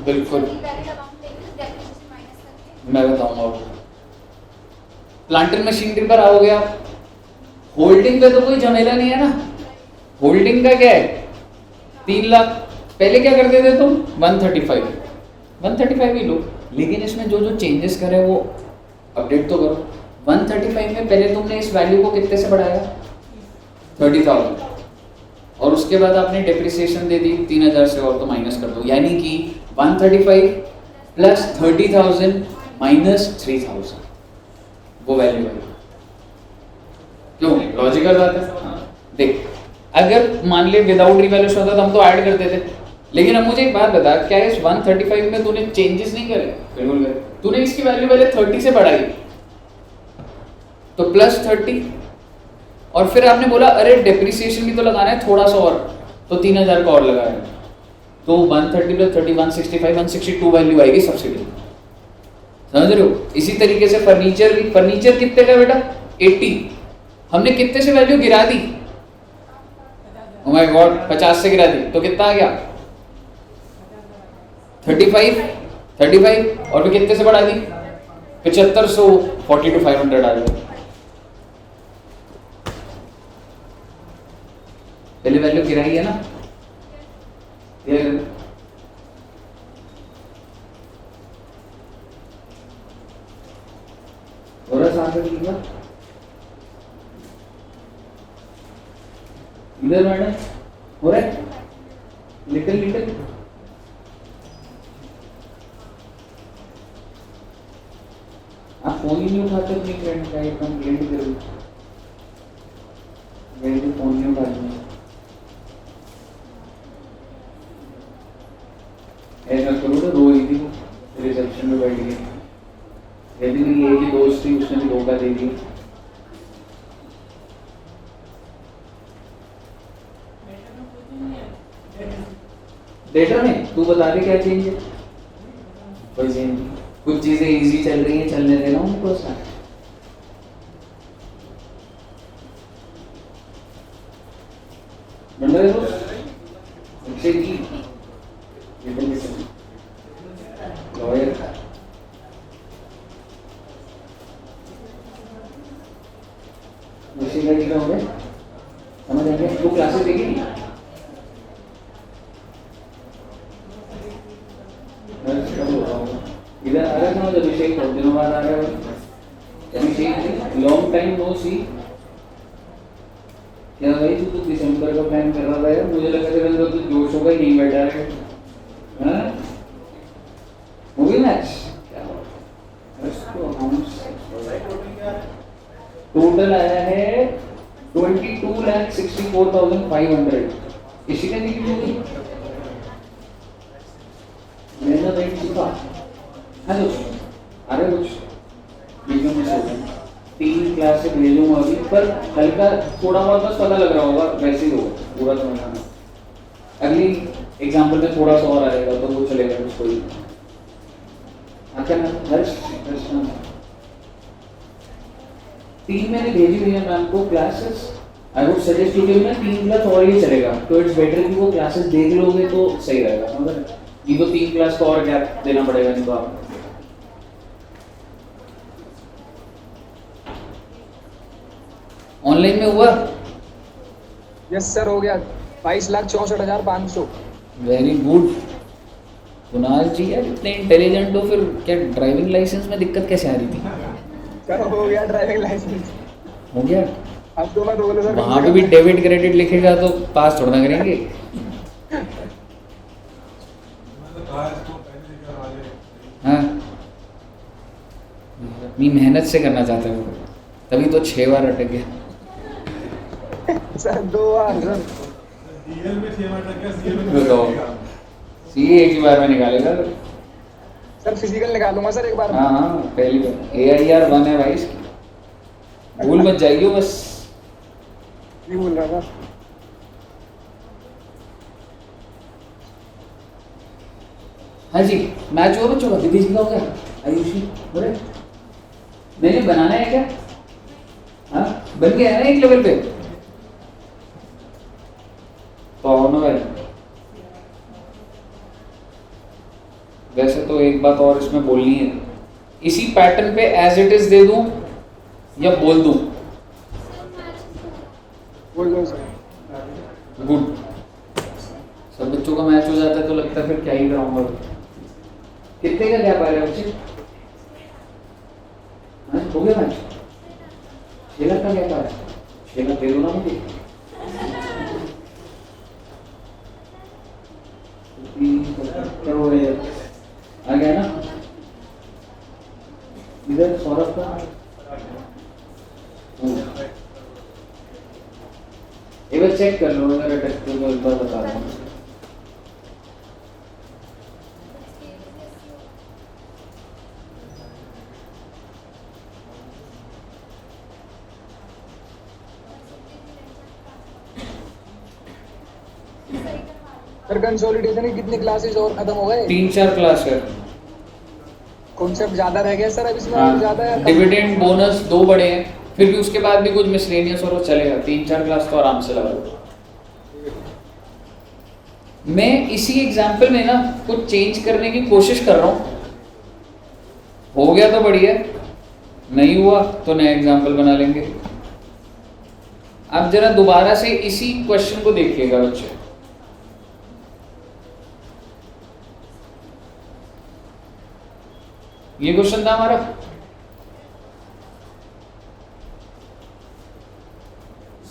बिल्कुल मैं बताऊंगा आपको। प्लांटर मशीनरी पर आओगे आप, होल्डिंग पे तो कोई झमेला नहीं है ना। होल्डिंग का क्या है, 3 लाख। पहले क्या करते थे तुम, 135 ही लो, लेकिन इसमें जो जो चेंजेस करे वो अपडेट तो करो। 135 में पहले तुमने इस वैल्यू को कितने से बढ़ाया, 30,000, और उसके बाद आपने डेप्रिसिएशन दे दी 3,000 से, और तो माइनस कर दो, यानी कि 135 प्लस 30,000 माइनस 3,000, वो वैल्यू है। क्यों, लॉजिकल बात है। देख, अगर मान ले विदाउट रिवैल्यूएशन होता तो हम तो ऐड करते थे, लेकिन अब मुझे एक बात बता, क्या इस 135 में तूने चेंजेस नहीं करे? बिल्कुल करे। तूने इसकी वैल्यू पहले 30 से बढ़ाई, तो प्लस 30, और फिर आपने बोला अरे डेप्रिसिएशन भी तो लगाना है थोड़ा सा और, तो 3,000 का और लगाया, तो 130 प्लस 30 165 162 वैल्यू आएगी सब्सिडी। समझ रहे हो? इसी तरीके से फर्नीचर भी, फर्नीचर कितने का बेटा, 80, हमने कितने से वैल्यू गिरा दी, ओह माय गॉड 50 से गिरा दी, तो कितना आ गया 35, और फिर कितने से बढ़ा दी 75, सो 40 to 500 आ गया। पहले वैल्यू गिराई है ना, थोड़ा सा आगे लीजिए इधर मैडम, हो रहा है लिटिल आप फोन ही नहीं उठाते अपनी फ्रेंड का, एकदम ब्लेंड करो, मेरे फोन नहीं उठाते, ऐसा करो ना, रो रही थी रिसेप्शन में बैठ गई, यदि मेरी एक ही दोस्त थी, उसने भी धोखा दे दिया। डेटा में तू बता दे क्या चेंज है, कोई चेंज नहीं, कुछ चीजें इजी चल रही हैं, चलने देना उनको साथ। नंबर दो अच्छे की लॉयर उसी का हो गया, समझ आ गया? वो क्लासेस देगी इधर आ रहा था, अभिषेक बहुत दिनों बाद आ रहा है, अभिषेक लॉन्ग टाइम नो सी। क्या भाई तू दिसंबर का प्लान कर रहा था यार, मुझे लगा था तो जोश होगा ही नहीं बैठा है, हाँ मूवी मैच क्या टोटल आया है 22,64,500, इसी का नहीं होगी मेरा बैंक चुका। हेलो अरे कुछ 3 क्लास से भेजूंगा अभी, पर हल्का थोड़ा बहुत बस पता लग रहा होगा, वैसे ही होगा पूरा समझना। अगली एग्जाम्पल में थोड़ा सा और आएगा तो वो चलेगा उसको ही। आपका नाम हर्ष? 3 मैंने भेजी हुई है मैम को classes, I would suggest you कि 3 क्लास और ही चलेगा, तो इट्स बेटर कि वो क्लासेस देख लोगे तो सही रहेगा, समझ रहे? ये तो 3 क्लास को और गैप देना पड़ेगा, नहीं तो आप ऑनलाइन में हुआ। यस सर हो गया, 22,64,500। वेरी गुड कुणाल जी, यार इतने इंटेलिजेंट हो, फिर क्या ड्राइविंग लाइसेंस में दिक्कत कैसे आ रही थी? सर हो गया ड्राइविंग लाइसेंस। हो गया। अब तो मैं बोले सर वहां पे भी डेबिट क्रेडिट लिखेगा तो पास थोड़ा ना करेंगे। हाँ, अपनी मेहनत से करना चाहते हो, तभी तो 6 बार अटक गया। सर 2 बार सर। बताओ, सीए एक ही बार में निकालेगा। सर फिजिकल निकालूंगा सर एक बार में। हाँ हाँ, पहली बार AIR 1 है भाई इसकी, भूल मत जाइयो बस। नहीं बोल रहा था। हाँ जी, मैच हुआ बच्चों का, विदेश का हो गया। आयुषी बोले नहीं बनाना है क्या? हाँ बन गया है ना एक लेवल पे तो आओ ना भाई। वैसे तो एक बात और इसमें बोलनी है, इसी पैटर्न पे एज इट इज दे दूं या बोल दूं? बोल दो सर। गुड, सब बच्चों का मैच हो जाता है तो लगता है फिर क्या ही कराऊंगा। कितने का गैप आ रहा है बच्चे? हो गया मैच, 6 लाख का गैप आ रहा है। 6 लाख दे दो ना मुझे। क्या हो गया आ गया ना इधर सौरभ का। एक बार चेक कर लो, अगर अटकते हो तो एक बार बता दो। सर कंसोलिडेशन की कितनी क्लासेस और खत्म हो गए? 3-4 क्लास है। कॉन्सेप्ट ज्यादा रह गया सर अब इसमें और ज्यादा है? डिविडेंड बोनस 2 बड़े हैं, फिर भी उसके बाद भी कुछ मिसलेनियस और वो चलेगा। 3-4 क्लास तो आराम से लगा लो। मैं इसी एग्जाम्पल में ना कुछ चेंज करने की कोशिश कर रहा हूं। हो गया तो बढ़िया, नहीं हुआ तो नया एग्जाम्पल बना लेंगे। अब जरा दोबारा से इसी क्वेश्चन को देखिएगा बच्चे। ये क्वेश्चन था हमारा,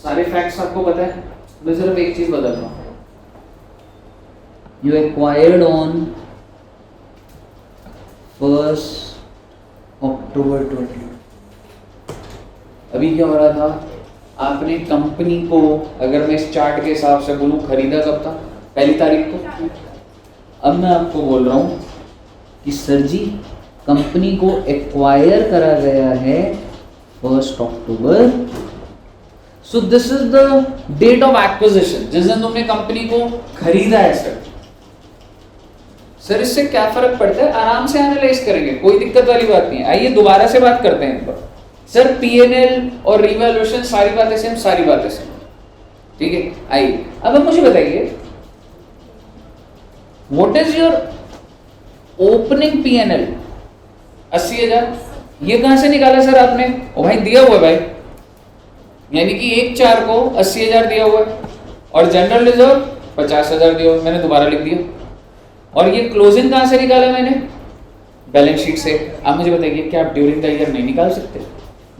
सारे फैक्ट्स आपको पता है, मैं सिर्फ एक चीज बदल रहा हूं। यू एक्वायर्ड ऑन 1 अक्टूबर 20। अभी क्या हो रहा था, आपने कंपनी को, अगर मैं इस चार्ट के हिसाब से बोलूं, खरीदा कब था? 1 तारीख को। अब मैं आपको बोल रहा हूं कि सर जी कंपनी को एक्वायर करा गया है 1 अक्टूबर। So this is the date of acquisition, जिस दिन तुमने कंपनी को खरीदा है। सर इससे क्या फर्क पड़ता है? आराम से एनालाइज करेंगे, कोई दिक्कत वाली बात नहीं है। आइए दोबारा से बात करते हैं पर। सर P&L और रिवैल्यूएशन सारी बातें सेम, सारी बातें सेम, ठीक है। आइए अब आप मुझे बताइए, what is your opening P&L? 80,000। ये कहां से निकाला सर आपने? ओ भाई दिया हुआ है भाई, यानी कि 1/4 को 80,000 दिया हुआ है और जनरल रिजर्व 50,000 दिया हुआ है। मैंने दोबारा लिख दिया। और ये क्लोजिंग कहां से निकाला मैंने? बैलेंस शीट से। आप मुझे बताइए, क्या आप ड्यूरिंग द ईयर नहीं निकाल सकते?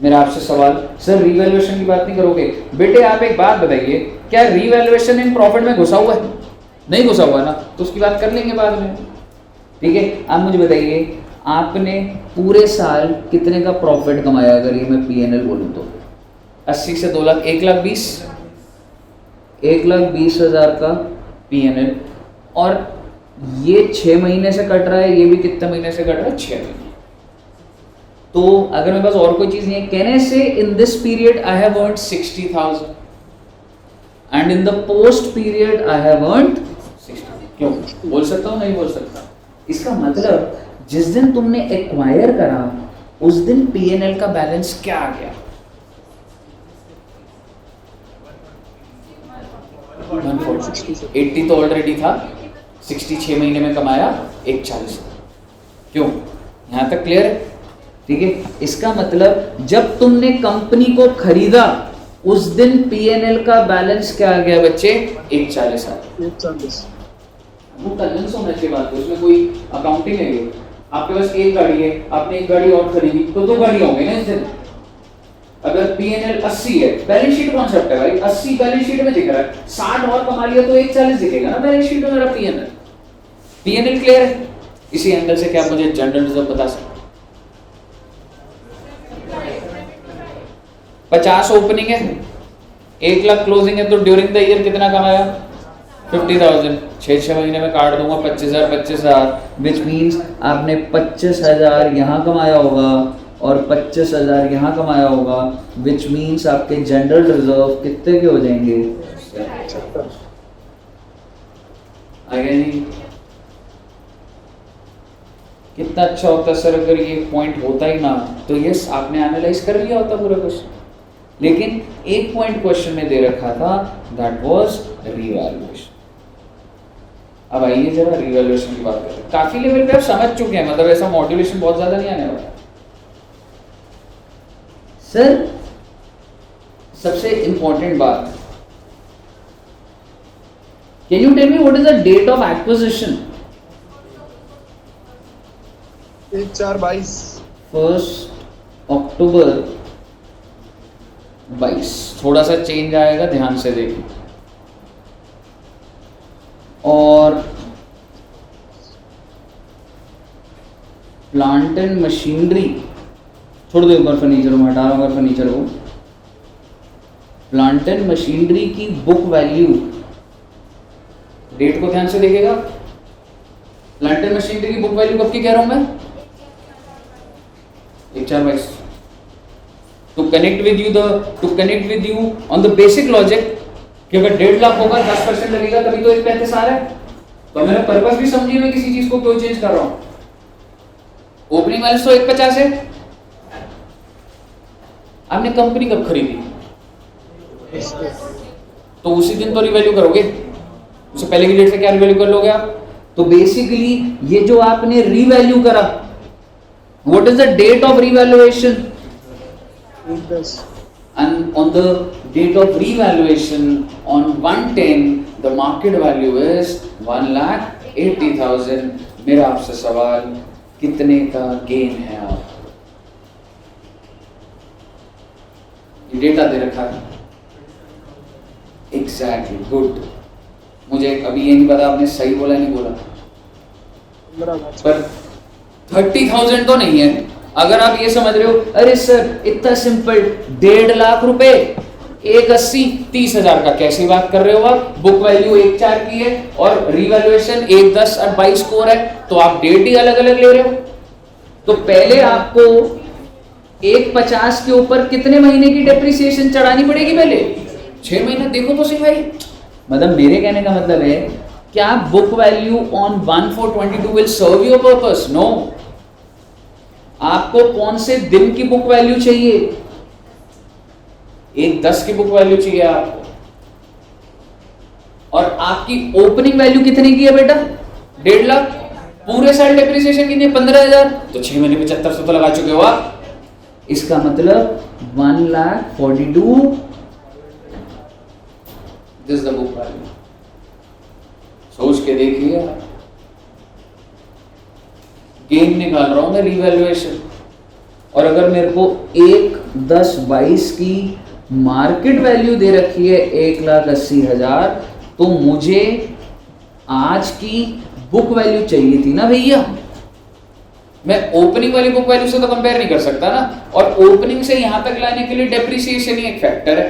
मेरा आपसे सवाल, सर रिवैल्यूएशन की बात नहीं करोगे? बेटे आप एक बात बताइए, क्या रिवैल्यूएशन इन प्रॉफिट में घुसा हुआ है? नहीं घुसा हुआ ना, तो उसकी बात कर लेंगे बाद में, ठीक है। आप मुझे बताइए, आपने पूरे साल कितने का प्रॉफिट कमाया? अगर ये मैं P&L बोलूं तो 80 से 2 लाख, 1,20,000, 1,20,000 का P&L। और ये 6 महीने से कट रहा है, ये भी कितने महीने से कट रहा है? 6 महीने। तो अगर मेरे पास और कोई चीज नहीं है, कहने से in this period I have earned 60,000 and in the post period I have earned 60। क्यों बोल सकता हूं? नहीं बोल सकता? इसका मतलब जिस दिन तुमने एक्वायर करा उस दिन P&L का बैलेंस क्या आ गया? 140। 80 तो ऑलरेडी था, 66 महीने में कमाया 140। क्यों? यहां तक क्लियर है? ठीक है। इसका मतलब जब तुमने कंपनी को खरीदा उस दिन P&L का बैलेंस क्या आ गया बच्चे? 140 आ गया। वो कन्विंस होना चाहिए बात, उसमें कोई अकाउंटिंग है ये, आपके पास एक गाड़ी है, आपने एक गाड़ी और खरीदी तो दो गाड़ी होंगे ना इस दिन। अगर P&L 80 है, बैलेंस शीट कॉन्सेप्ट है भाई, 80 बैलेंस शीट में दिख रहा है, 60 और कमा लिया तो 140 दिखेगा ना बैलेंस शीट में मेरा P&L क्लियर है। इसी एंगल से क्या मुझे जनरल रिजर्व बता सकते? 50 ओपनिंग है, 1 लाख क्लोजिंग है, तो ड्यूरिंग द ईयर कितना कमाया? 50,000। 6 महीने में काट दूंगा 25,000, विच मीन्स आपने 25,000 यहाँ कमाया होगा और 25,000 यहाँ कमाया होगा, विच मीन्स आपके जनरल रिजर्व कितने के हो जाएंगे? आगे नहीं, कितना अच्छा होता सर अगर ये पॉइंट होता ही ना, तो ये आपने एनालाइज कर लिया होता पूरा क्वेश्चन। लेकिन एक पॉइंट क्वेश्चन में दे रखा था, दैट वाज रीवैल्यूएशन। अब आइए जरा रीवैल्यूएशन की बात करते हैं। काफी लेवल पे आप समझ चुके हैं, मतलब ऐसा मॉड्यूलेशन बहुत ज्यादा नहीं आने वाला। सर सबसे इंपॉर्टेंट बात, can you tell me what is the date of acquisition? 1/4/22। 1 अक्टूबर 22। थोड़ा सा चेंज आएगा, ध्यान से देखिए। और प्लांट एंड मशीनरी, छोड़ दो एक बार फर्नीचर में, हटा रहा हूँ फर्नीचर को। प्लांट एंड मशीनरी की बुक वैल्यू, डेट को ध्यान से देखिएगा। प्लांट एंड मशीनरी की बुक वैल्यू कब की कह रहा हूं मैं? 1/4/22। To connect with you on the basic logic कि अगर 1.5 लाख होगा 10% लगेगा तभी तो 1/35 आ रहा है। तो मैंने पर्पस भी समझी, मैं किसी चीज को क्यों चेंज कर रहा हूं। ओपनिंग बैलेंस तो 1/50 है। आपने कंपनी कब खरीदी? तो उसी दिन तो रिवैल्यू करोगे, उससे पहले की डेट से क्या रिवैल्यू कर लोगे आप? तो बेसिकली ये जो आपने रिवैल्यू करा, what is the date of revaluation? And on the date of revaluation on 110, the market value is 1,80,000। मेरा आपसे सवाल, कितने का गेन है आप? ये डेटा दे रखा है। Exactly, good. मुझे अभी ये नहीं पता आपने सही बोला नहीं बोला, पर 30,000 तो नहीं है। अगर आप ये समझ रहे हो अरे सर इतना सिंपल 1.5 लाख रुपए 180 30,000 का कैसी बात कर रहे हो आप? बुक वैल्यू 1/4 की है और रिवैल्यूएशन 1/10 और 22 स्कोर है, तो आप डेट ही अलग अलग ले रहे हो। तो पहले आपको 1/50 के ऊपर कितने महीने की डेप्रिसिएशन चढ़ानी पड़ेगी? पहले 6 महीने। देखो तो सही भाई, मतलब मेरे कहने का मतलब है क्या book value on 1/4/22 will serve your purpose? No. आपको कौन से दिन की बुक वैल्यू चाहिए? 1/10 की बुक वैल्यू चाहिए आपको। और आपकी ओपनिंग वैल्यू कितने की है बेटा? 1.5 लाख। पूरे साल डेप्रिसिएशन कितनी? 15,000। तो 6 महीने 7500 तो लगा चुके हो आप। इसका मतलब 1,42,000 दिस द बुक वैल्यू। सोच के देखिए, गेन निकाल रहा हूं मैं रिवैल्यूएशन, और अगर मेरे को 1/10/22 की मार्केट वैल्यू दे रखी है 1,80,000, तो मुझे आज की बुक वैल्यू चाहिए थी ना भैया। मैं ओपनिंग वाली बुक वैल्यू से तो कंपेयर नहीं कर सकता ना, और ओपनिंग से यहां तक लाने के लिए डेप्रिसिएशन ही एक फैक्टर है।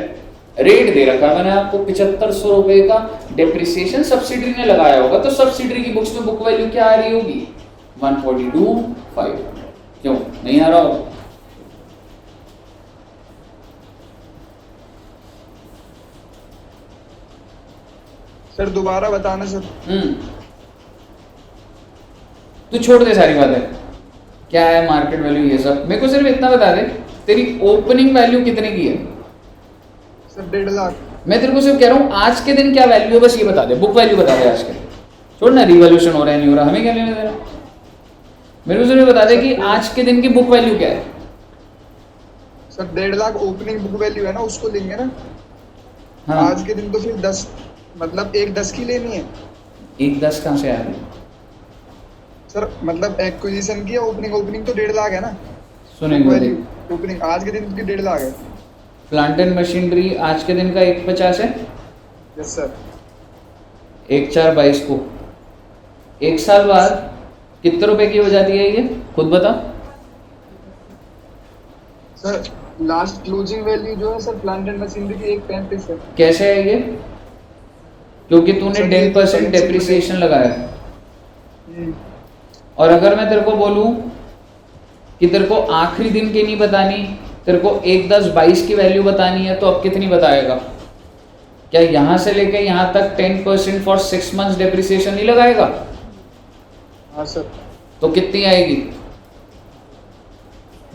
रेट दे रखा मैंने आपको 7500 रुपए का, डेप्रिसिएशन सब्सिडरी ने लगाया होगा, तो सब्सिडरी की बुक्स में बुक वैल्यू क्या आ रही होगी? 142,500। क्यों नहीं आ रहा हो? सर दोबारा बताना सर। तू छोड़ दे सारी बातें, क्या है मार्केट वैल्यू ये सब, मेरे को सिर्फ इतना बता दे तेरी ओपनिंग वैल्यू कितने की है? सर 1.5 लाख। मैं तेरे को सिर्फ कह रहा हूँ आज के दिन क्या वैल्यू है, बस ये बता दे। बुक वैल्यू बता दे आज के, छोड़ ना रिवॉल्यूशन हो रहा है नहीं हो रहा, हमें क्या लेना देना। मेरे को सिर्फ बता दे कि आज के दिन की बुक वैल्यू क्या है। Sir 1.5 lakh opening book value है ना, उसको लेंगे ना। हाँ, आज के दिन तो फिर 10, मतलब 1/10 की लेनी है। 1/10 कहाँ से आ रही है? सर मतलब एक्विजिशन की ओपनिंग ओपनिंग तो 1.5 लाख है ना? सुनेंगे वैल्यू देख। ओपनिंग आज के दिन की 1.5 लाख है। प्लांट एंड मशीनरी आज के दिन का 150 है, यस सर। 1/4/22 को। एक साल बाद कितने रुपए की हो जाती है ये, खुद बता। सर लास्ट क्लोजिंग वैल्यू जो है सर प्लांट एंड मशीनरी की 1.35 है। कैसे है ये? क्योंकि तूने सर, ये 10% तो डेप्रिसिएशन लगाया। हम्म, और अगर मैं तेरे को बोलूं कि तेरे को आखिरी दिन की नहीं बतानी, तेरे को 1/10/22 की वैल्यू बतानी है, तो अब कितनी बताएगा? क्या यहां से लेके यहां तक 10% फॉर 6 मंथ्स डेप्रिसिएशन नहीं लगाएगा? हाँ सर। तो कितनी आएगी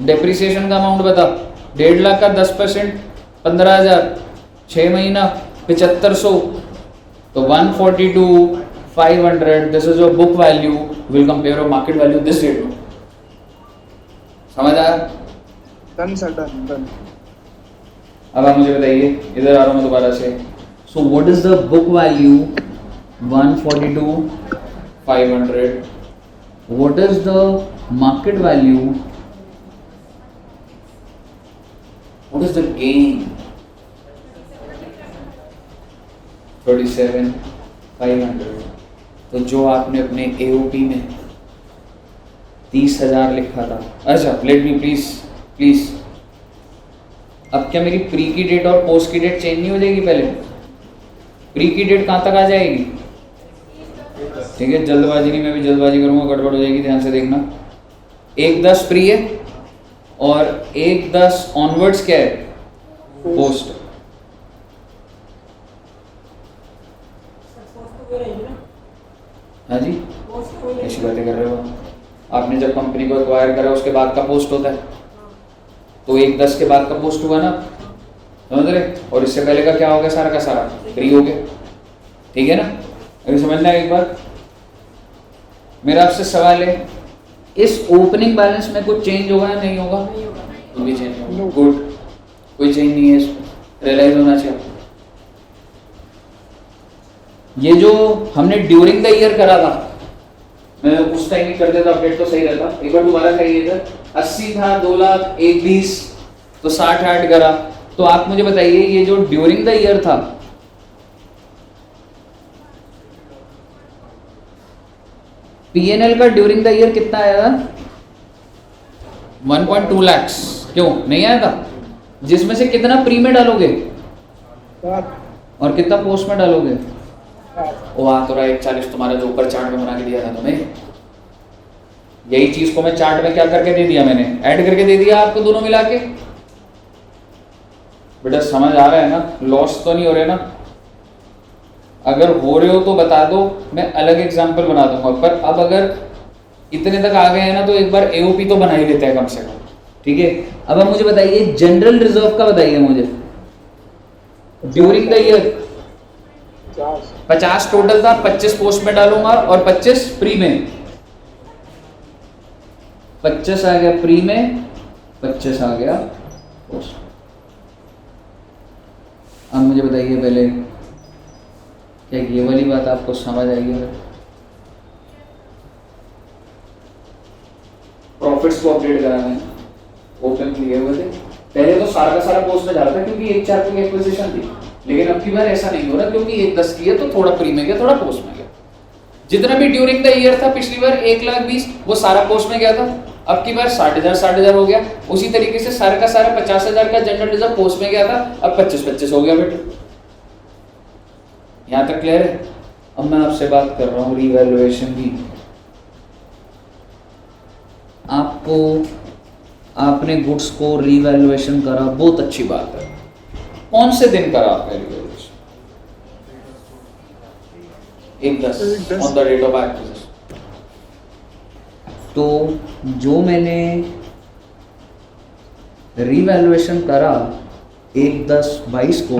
डेप्रिसिएशन का अमाउंट बता। 1.5 लाख का 10% 15,000, 6 महीना 7500, तो 142,500। This is your book value, will compare your market value this date. समझ आया? Done sir, done done. अब आप मुझे बताइए, इधर आ रहा हूँ मैं दोबारा से। So what is the book value 142,500? What is the market value? What is the gain 37,500? तो जो आपने अपने एओपी में 30,000 लिखा था, अच्छा लेट मी प्लीज प्लीज, अब क्या मेरी प्री की डेट और पोस्ट की डेट चेंज नहीं हो जाएगी? पहले प्री की डेट कहाँ तक आ जाएगी? ठीक है, जल्दबाजी नहीं, मैं भी जल्दबाजी करूंगा, गड़बड़ हो जाएगी, ध्यान से देखना। 1/10 प्री है और 1/10 ऑनवर्ड्स क्या है? पोस्ट। हाँ जी, ऐसी बातें कर रहे हो? आपने जब कंपनी को एक्वायर करा उसके बाद का पोस्ट होता है, तो 1/10 के बाद का पोस्ट हुआ ना, समझ रहे? और इससे पहले का क्या हो गया? सारा का सारा फ्री हो गया। ठीक है ना? अभी समझना है एक बार। मेरा आपसे सवाल है, इस ओपनिंग बैलेंस में कुछ चेंज होगा या नहीं होगा? कुछ भी चेंज होगा। गुड, कोई चेंज नहीं है, इसमें रियलाइज होना चाहिए। ये जो हमने ड्यूरिंग द ईयर करा था, मैं उस टाइम ही कर देता, अपडेट तो सही रहता। एक बार दोबारा करिए इधर। 80 था, 2 लाख, 1/20, तो 60 ऐड करा। तो आप मुझे बताइए, ये जो ड्यूरिंग द ईयर था, पीएनएल का ड्यूरिंग द ईयर कितना आया था? 1.2 लाख। क्यों नहीं आया था? जिसमें से कितना प्री में डालोगे और कितना पोस्ट में डालोगे? वो आ तो रहा 140 तुम्हारा जो ऊपर चार्ट में बना के दिया था तुम्हें, यही चीज को मैं चार्ट में क्या करके दे दिया? मैंने ऐड करके दे दिया आपको, दोनों मिला के। बेटा समझ आ रहा है ना? लॉस तो नहीं हो रहे ना? अगर हो रहे हो तो बता दो, मैं अलग एग्जांपल बना दूंगा। पर अब अगर इतने तक आ गए हैं ना, तो एक बार एओपी तो बना ही लेते हैं कम से कम। ठीक है, अब आप मुझे बताइए जनरल रिजर्व का बताइए मुझे। ड्यूरिंग द ईयर 50 टोटल था, 25 पोस्ट में डालूंगा और 25 प्री में। 25 आ गया प्री में, 25 आ गया पोस्ट। अब मुझे बताइए पहले, क्या ये वाली बात आपको समझ आई है? प्रॉफिट्स को अपडेट कराना है, ओपन क्लियर हुए थे। पहले तो सारा का सारा पोस्ट में जा रहा था क्योंकि 1/4 की एक्विजिशन थी, लेकिन अब की बार ऐसा नहीं हो रहा क्योंकि 1/10 की है, तो थोड़ा प्री में गया, थोड़ा पोस्ट में गया। जितना भी ड्यूरिंग द ईयर था, पिछली बार 1,20,000 वो सारा पोस्ट में गया था, अब की बार 60,000 हो गया। उसी तरीके से सारा का सारा 50,000 का जनरल रिजर्व पोस्ट में गया था, अब 25 हो गया बेटे। यहां तक क्लियर है? अब मैं आपसे बात कर रहा हूं रीवैल्यूएशन की। आपको आपने गुड्स को रीवैल्यूएशन करा, बहुत अच्छी बात है। कौन से दिन करा आपने revaluation? 1/10 on the date of acquisition. तो जो मैंने रीवैल्यूएशन करा 1/10/22 को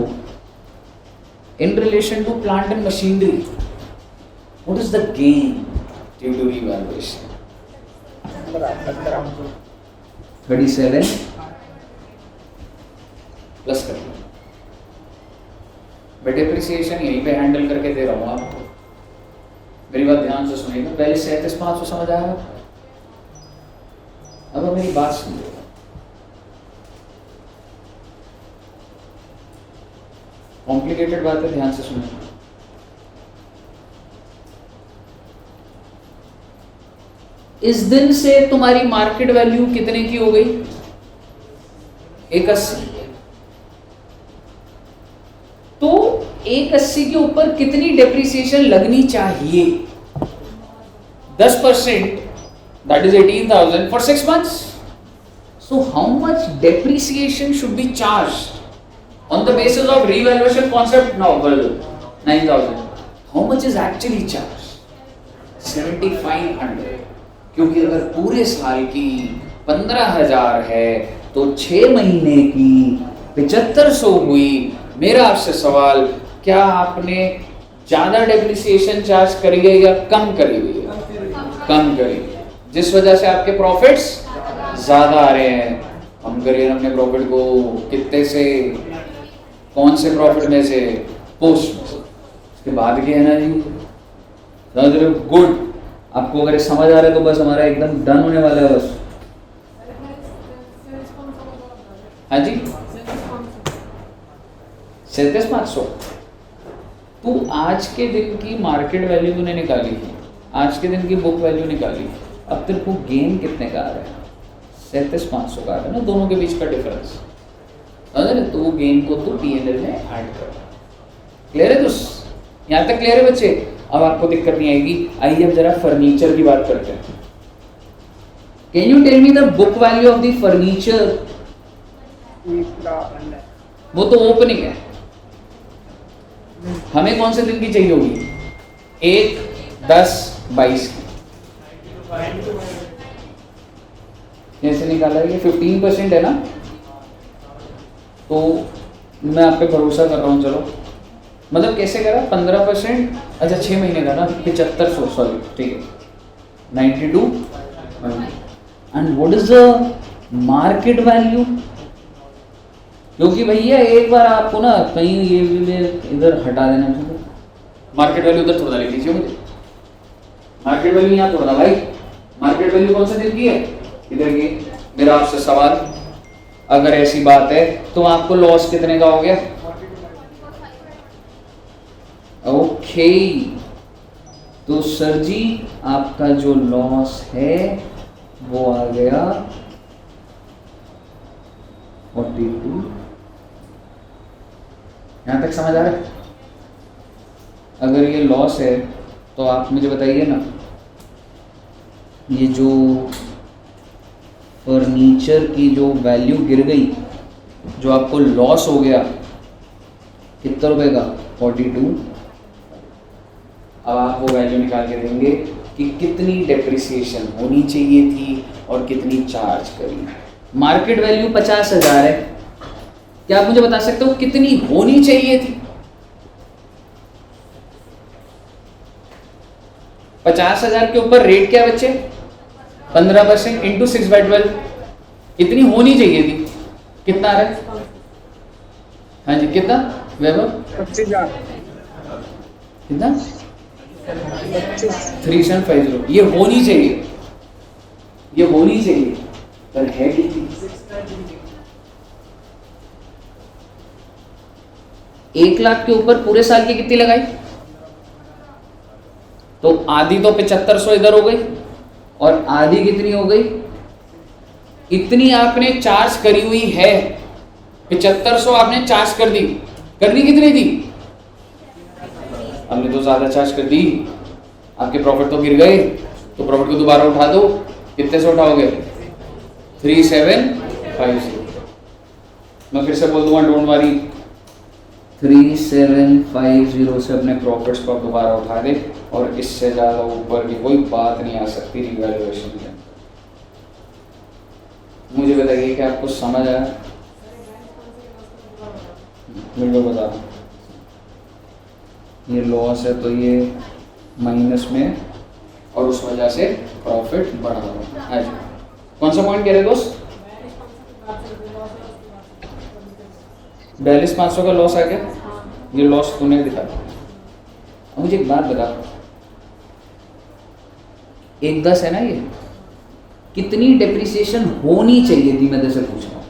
in relation to plant and machinery, what is the gain due to revaluation? 37 plus कर लो। मैं डेप्रिसिएशन यहीं पे हैंडल करके दे रहा हूँ आपको। मेरी बात ध्यान से सुनिएगा, पहले 37,500 समझ आया, अब मेरी बात सुनिएगा। कॉम्प्लिकेटेड बात है, ध्यान से सुनिएगा। इस दिन से तुम्हारी मार्केट वैल्यू कितने की हो गई? 180। तो 180 के ऊपर कितनी डेप्रिसिएशन लगनी चाहिए? 10%, that is 18,000 for 6 months. So how much depreciation should be charged on the basis of revaluation concept? Novel 9,000. How much is actually charged? 7,500. क्योंकि अगर पूरे साल की 15,000 है तो 6 महीने की 7,500 हुई। मेरा आपसे सवाल, क्या आपने ज्यादा डेप्रिसिएशन चार्ज करी है या कम करी हुई है? कम करी, जिस वजह से आपके प्रॉफिट्स ज्यादा आ रहे हैं। कम करिए अपने प्रॉफिट को, कितने से, कौन से प्रॉफिट में से? पोस्ट में से। उसके बाद क्या है ना जी, समझ रहे हो? गुड। आपको अगर समझ आ रहा है तो बस हमारा एकदम डन होने वाला है बस। हाँ जी, 37,500। तू आज के दिन की मार्केट वैल्यू तूने निकाली है, आज के दिन की बुक वैल्यू निकाली, अब तेरे को गेन कितने का आ रहा है? 37,500 का आ रहा है ना, दोनों के बीच का डिफरेंस। तो वो गेन को तू P&L में ऐड कर। क्लियर है? तो यहाँ तक क्लियर है बच्चे? अब आपको दिक्कत नहीं आएगी। आइए अब जरा फर्नीचर की बात करते हैं। Can you tell me the book value of the furniture? वो तो ओपनिंग है, हमें कौन से दिन की चाहिए होगी? 1, 10, 22 की। कैसे निकाला है? ये 15% है ना, तो मैं आप पे भरोसा कर रहा हूँ। चलो, मतलब कैसे करा? 15%, अच्छा 6 महीने का ना, 7500, सॉरी, ठीक है, 92। And what is the market value? क्योंकि भैया एक बार आपको ना कहीं ये इधर हटा देना चाहिए। मार्केट वैल्यू उधर थोड़ा लिख लीजिए मुझे, मार्केट वैल्यू यहाँ थोड़ा भाई। मार्केट वैल्यू कौन से दिन की है? इधर की। मेरा आपसे सवाल, अगर ऐसी बात है तो आपको लॉस कितने का हो गया? ओके, तो सर जी आपका जो लॉस है वो आ गया 42। यहां तक समझ आ रहा है? अगर ये लॉस है तो आप मुझे बताइए ना, ये जो फर्नीचर की जो वैल्यू गिर गई, जो आपको लॉस हो गया, कितना रुपए का? 42। अब आप वो वैल्यू निकाल के देंगे कि कितनी डेप्रिसिएशन होनी चाहिए थी और कितनी चार्ज करी। मार्केट वैल्यू 50,000 है, क्या आप मुझे बता सकते हो कितनी होनी चाहिए थी? 50,000 के ऊपर रेट क्या बच्चे? 15% इंटू 6/12, इतनी होनी चाहिए थी। कितना आ रहा है? हाँ जी, कितना वैभव? 25,000। कितना? 3750। ये होनी चाहिए, ये होनी चाहिए, पर है कितनी? 1 लाख के ऊपर पूरे साल की कितनी लगाई? तो आधी तो 7500 इधर हो गई, और आधी कितनी हो गई? इतनी आपने चार्ज करी हुई है। 7500 आपने चार्ज कर दी। करनी कितनी थी? हमने तो ज्यादा चार्ज कर दी, आपके प्रॉफिट तो गिर गए, तो प्रॉफिट को दोबारा उठा दो। कितने से उठाओगे? 3750। मैं फिर से बोल दूंगा, डोंट वरी, 3750 से अपने प्रॉफिट्स को दोबारा उठा दे, और इससे ज़्यादा ऊपर की कोई बात नहीं आ सकती रिवैल्यूएशन में। मुझे बताइए कि आपको समझ आया? बिल्कुल बता। ये लॉस है तो ये माइनस में, और उस वजह से प्रॉफिट बढ़ा हुआ है। कौन सा पॉइंट कह रहे दोस्त? 42,500 का लॉस आ गया। ये लॉस तूने दिखा। अब मुझे एक बात बता, 110 है ना ये, कितनी डेप्रिसिएशन होनी चाहिए थी मैं तेरे से पूछ रहा हूँ।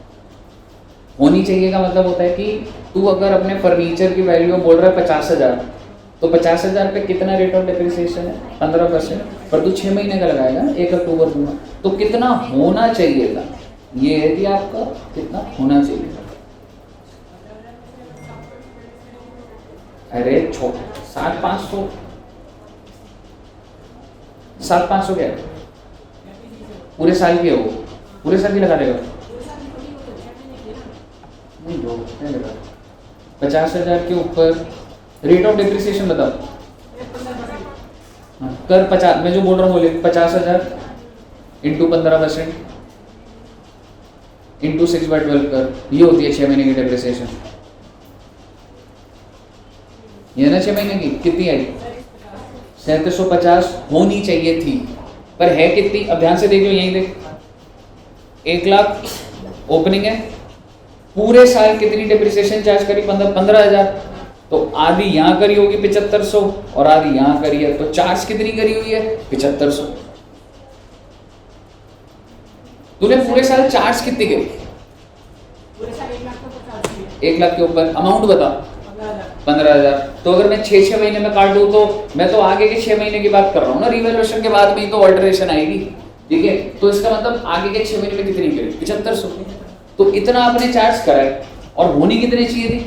होनी चाहिए का मतलब होता है कि तू अगर अपने फर्नीचर की वैल्यू बोल रहा है 50,000, तो 50,000 पे कितना रेट ऑफ डेप्रिसिएशन है? 15%। पर तू 6 महीने का लगाएगा ना, 1 अक्टूबर दूंगा, तो कितना होना चाहिए था? ये है कि आपका कितना होना चाहिए था। अरे 7,500, 7,500 क्या है? पूरे साल की है वो, पूरे साल की लगा देगा नहीं, दो 50,000 के ऊपर रेट ऑफ डेप्रिसिएशन बताओ। हाँ, कर 50, मैं जो बोल रहा हूँ बोले 50,000 इंटू 15% इंटू 6/12 कर, ये होती है 6 महीने की डेप्रिसिएशन। ये ना 6 महीने की कितनी आई? 3750 होनी चाहिए थी, पर है कितनी? अब ध्यान से देख लो, यहीं देख, 1 लाख ओपनिंग है, पूरे साल कितनी डेप्रिसिएशन चार्ज करी? 15,000। तो आधी यहाँ करी होगी 7500 और आधी यहाँ करी है, तो चार्ज कितनी करी हुई है? 7500। तूने पूरे साल चार्ज कितनी करी? 1 लाख के ऊपर अमाउंट बता। 15,000। तो अगर मैं 6 महीने में काट दूं, तो मैं तो आगे के 6 महीने की बात कर रहा हूँ ना, रिवैल्यूएशन के बाद में ही तो ऑल्टरेशन आएगी, ठीक है? तो इसका मतलब आगे के 6 महीने में कितनी करी? 7500। तो इतना आपने चार्ज करा है, और होनी कितनी चाहिए थी?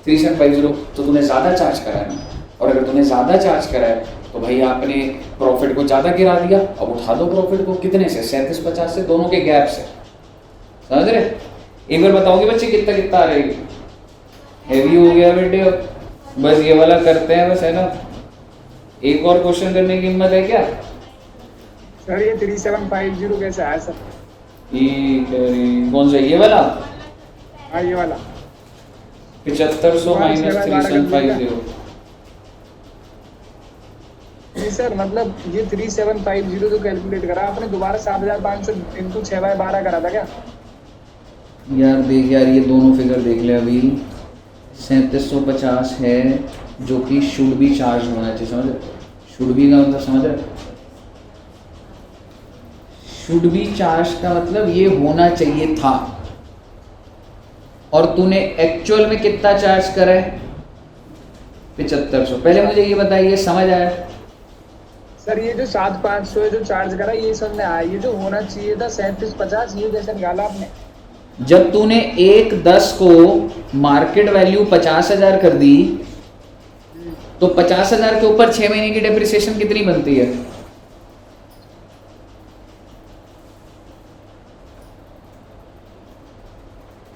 3750। तो तूने ज्यादा चार्ज करा है ना, और अगर तूने ज्यादा चार्ज करा है तो भाई आपने प्रॉफिट को ज्यादा गिरा दिया। अब उठा दो प्रॉफिट को, कितने से? 3750 से, दोनों के गैप से, समझ रहे? एक बार बताओगे बच्चे कितना कितना आ रहेगी? हैवी हो गया बेटे, बस ये वाला करते हैं बस, है ना? एक और क्वेश्चन करने की हिम्मत है क्या? सर ये 3750 कैसे आया सर? कौन सा, ये वाला? हाँ ये वाला 7500 माइनस 3750। नहीं सर, मतलब ये 3750 जो कैलकुलेट करा आपने, दोबारा 7,500 इंटू 6/12 करा था क्या? यार देख यार, ये दोनों फिगर देख ले अभी। 3750 है जो कि शुड बी चार्ज होना चाहिए, समझ? शुड बी का मतलब समझ रहे? शुड बी चार्ज का मतलब ये होना चाहिए था, और तूने एक्चुअल में कितना चार्ज करा है? 7500। पहले मुझे ये बताइए, समझ आया? सर ये जो 7,500 जो चार्ज करा ये समझ में आया, ये जो होना चाहिए था 3750, ये कैसे निकाला आपने? जब तूने 1/10 को मार्केट वैल्यू 50,000 कर दी, तो 50,000 के ऊपर 6 महीने की डेप्रिसिएशन कितनी बनती है?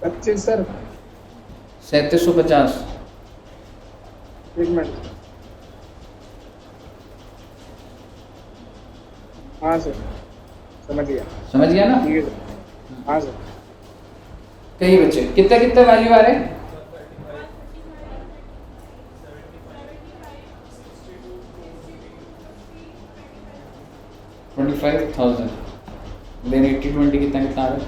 पच्चीस सर। 3750। एक मिनट। हाँ सर, समझ गया। समझ गया ना? ठीक है सर। हाँ सर। कई बच्चे कितना कितना वैल्यू आ रहे हैं? 25,000। देन 80-20 कितना कितना आ रहा है?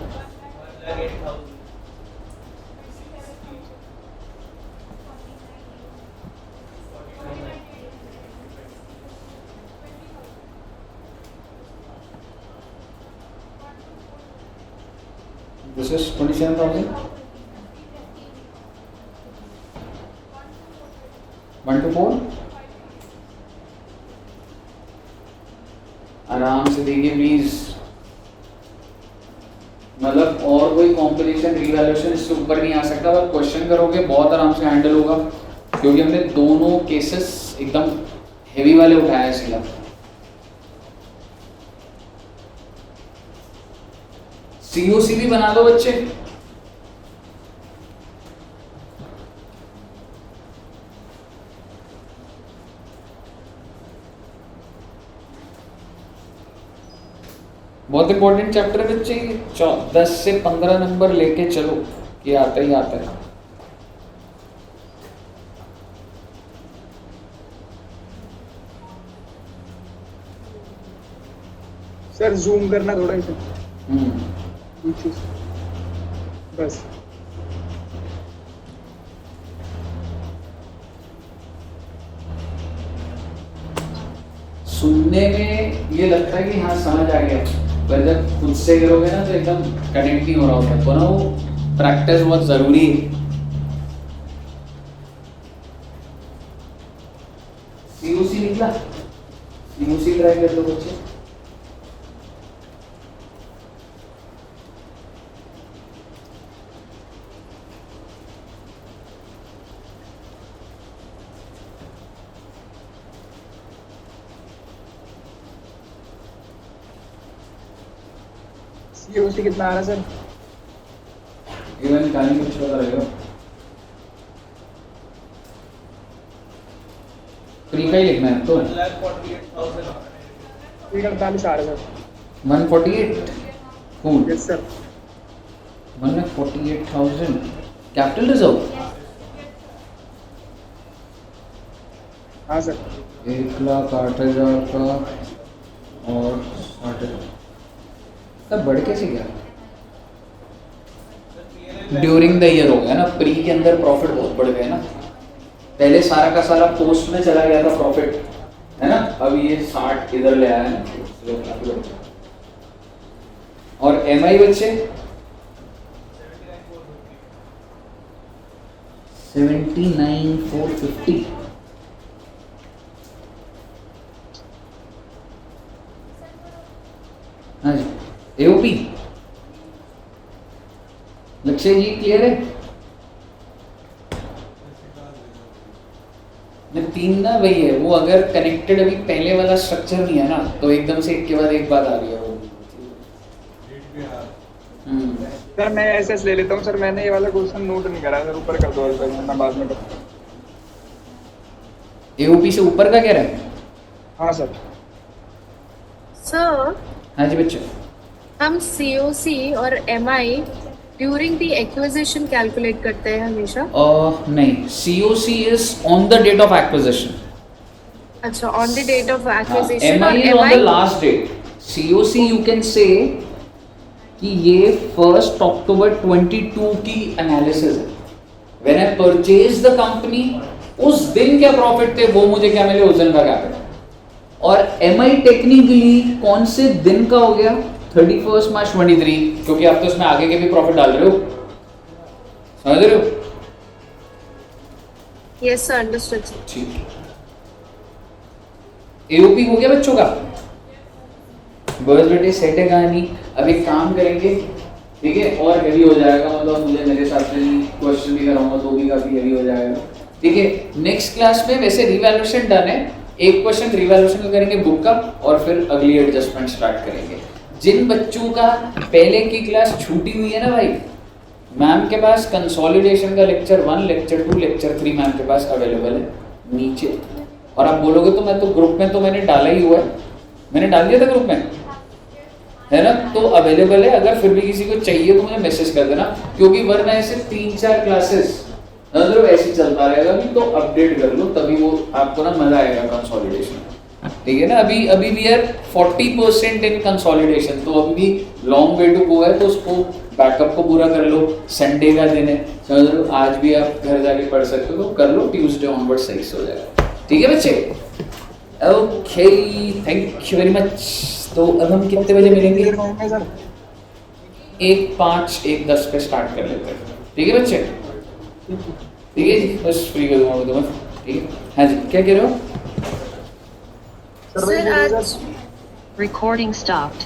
This is 27,000. 1 to 4. आराम से देखिए प्लीज, मतलब और कोई कॉम्पिटिशन रिवैल्यूएशन इससे ऊपर नहीं आ सकता। बस क्वेश्चन करोगे बहुत आराम से हैंडल होगा, क्योंकि हमने दोनों केसेस एकदम हेवी वाले उठाया है सीधा। सीओसी भी बना दो बच्चे। बहुत इंपॉर्टेंट चैप्टर है बच्चे, 10 से 15 नंबर लेके चलो, ये आता ही आता है। सर जूम करना थोड़ा इसे। बस सुनने में ये लगता है कि हाँ समझ आ गया, पर जब खुद से करोगे ना तो एकदम कनेक्ट नहीं हो रहा होता, तो ना वो प्रैक्टिस बहुत ज़रूरी है। सीयूसी निकला, सीयूसी ट्राई कर लो बच्चे। COC कितना आ रहा है सर? इवन कहानी कुछ पता रहेगा, फ्री का ही लिखना है तो 148 आ रहा है sir. 148 cool, yes sir. 148,000 capital reserve. हाँ सर। 1,08,000 का और 60,000 तब बढ़ कैसे गया? ड्यूरिंग द ईयर हो गया ना, प्री के अंदर प्रॉफिट बहुत बढ़ गया ना, पहले सारा का सारा पोस्ट में चला गया था प्रॉफिट, है ना, अब ये 60 इधर ले आया है। और MI बच्चे 79,450। हाँ जी, AOP लक्ष्य जी क्लियर है? तीन ना वही है वो, अगर कनेक्टेड अभी पहले वाला स्ट्रक्चर नहीं है ना तो एकदम से एक के बाद एक बात आ रही है वो। सर मैं SS ले लेता हूँ सर, मैंने ये वाला क्वेश्चन नोट नहीं करा सर, ऊपर कर दो मैं बाद में करता हूँ। AOP से ऊपर का कह रहा है? हाँ सर। सर हाँ जी बच्चे, हम COC और MI during the acquisition calculate करते हैं हमेशा। नहीं, COC is on the date of acquisition. अच्छा, on the date of acquisition. MI is on the last date. COC you can say कि ये 1 अक्टूबर 22 की एनालिसिस है। When I purchase the company, उस दिन क्या प्रॉफिट थे वो मुझे क्या मिले, उस दिन का कैपिटल। और MI टेक्निकली कौन से दिन का हो गया, 31 मार्च 23, क्योंकि आप तो इसमें आगे के भी प्रॉफिट डाल रहे हो, समझ रहे हो? Yes sir, understood. ठीक है, AOP हो गया बच्चों का, बस बेटे सेट है कहानी। अब एक काम करेंगे, ठीक है, और हेवी हो जाएगा, मतलब मुझे मेरे हिसाब से क्वेश्चन भी कराऊंगा तो भी काफी हेवी हो जाएगा, ठीक है। नेक्स्ट क्लास में वैसे रिवैल्यूएशन डन है, एक क्वेश्चन रिवैल्यूएशन का करेंगे बुक का, और फिर अगली एडजस्टमेंट स्टार्ट करेंगे। जिन बच्चों का पहले की क्लास छूटी हुई है ना भाई, मैम के पास कंसोलिडेशन का लेक्चर 1, लेक्चर 2, लेक्चर 3 मैम के पास अवेलेबल है नीचे। और आप बोलोगे तो मैं तो ग्रुप में तो मैंने डाला ही हुआ है, मैंने डाल दिया था ग्रुप में, है ना, तो अवेलेबल है। अगर फिर भी किसी को चाहिए तो मुझे मैसेज कर देना, क्योंकि वरना ऐसे 3-4 क्लासेस मतलब ऐसे चलता रहेगा भी, तो अपडेट कर लो, तभी वो आपको ना मजा आएगा कंसोलिडेशन, ठीक है ना। अभी भी यार 40% इन कंसोलिडेशन, तो अभी भी लॉन्ग वे टू गो है, तो उसको बैकअप को पूरा कर लो। संडे का दिन है, समझ लो, आज भी आप घर जाके पढ़ सकते हो तो कर लो, ट्यूसडे ऑनवर्ड सही से हो जाएगा, ठीक है बच्चे। Okay, thank you very much. तो अब हम कितने बजे मिलेंगे? 1:05, 1:10 पे स्टार्ट कर लेते हैं, ठीक है बच्चे, ठीक है जी, बस फ्री कर दूंगा तुम्हें, ठीक है। हाँ जी, क्या कह रहे हो? सर आज Recording stopped.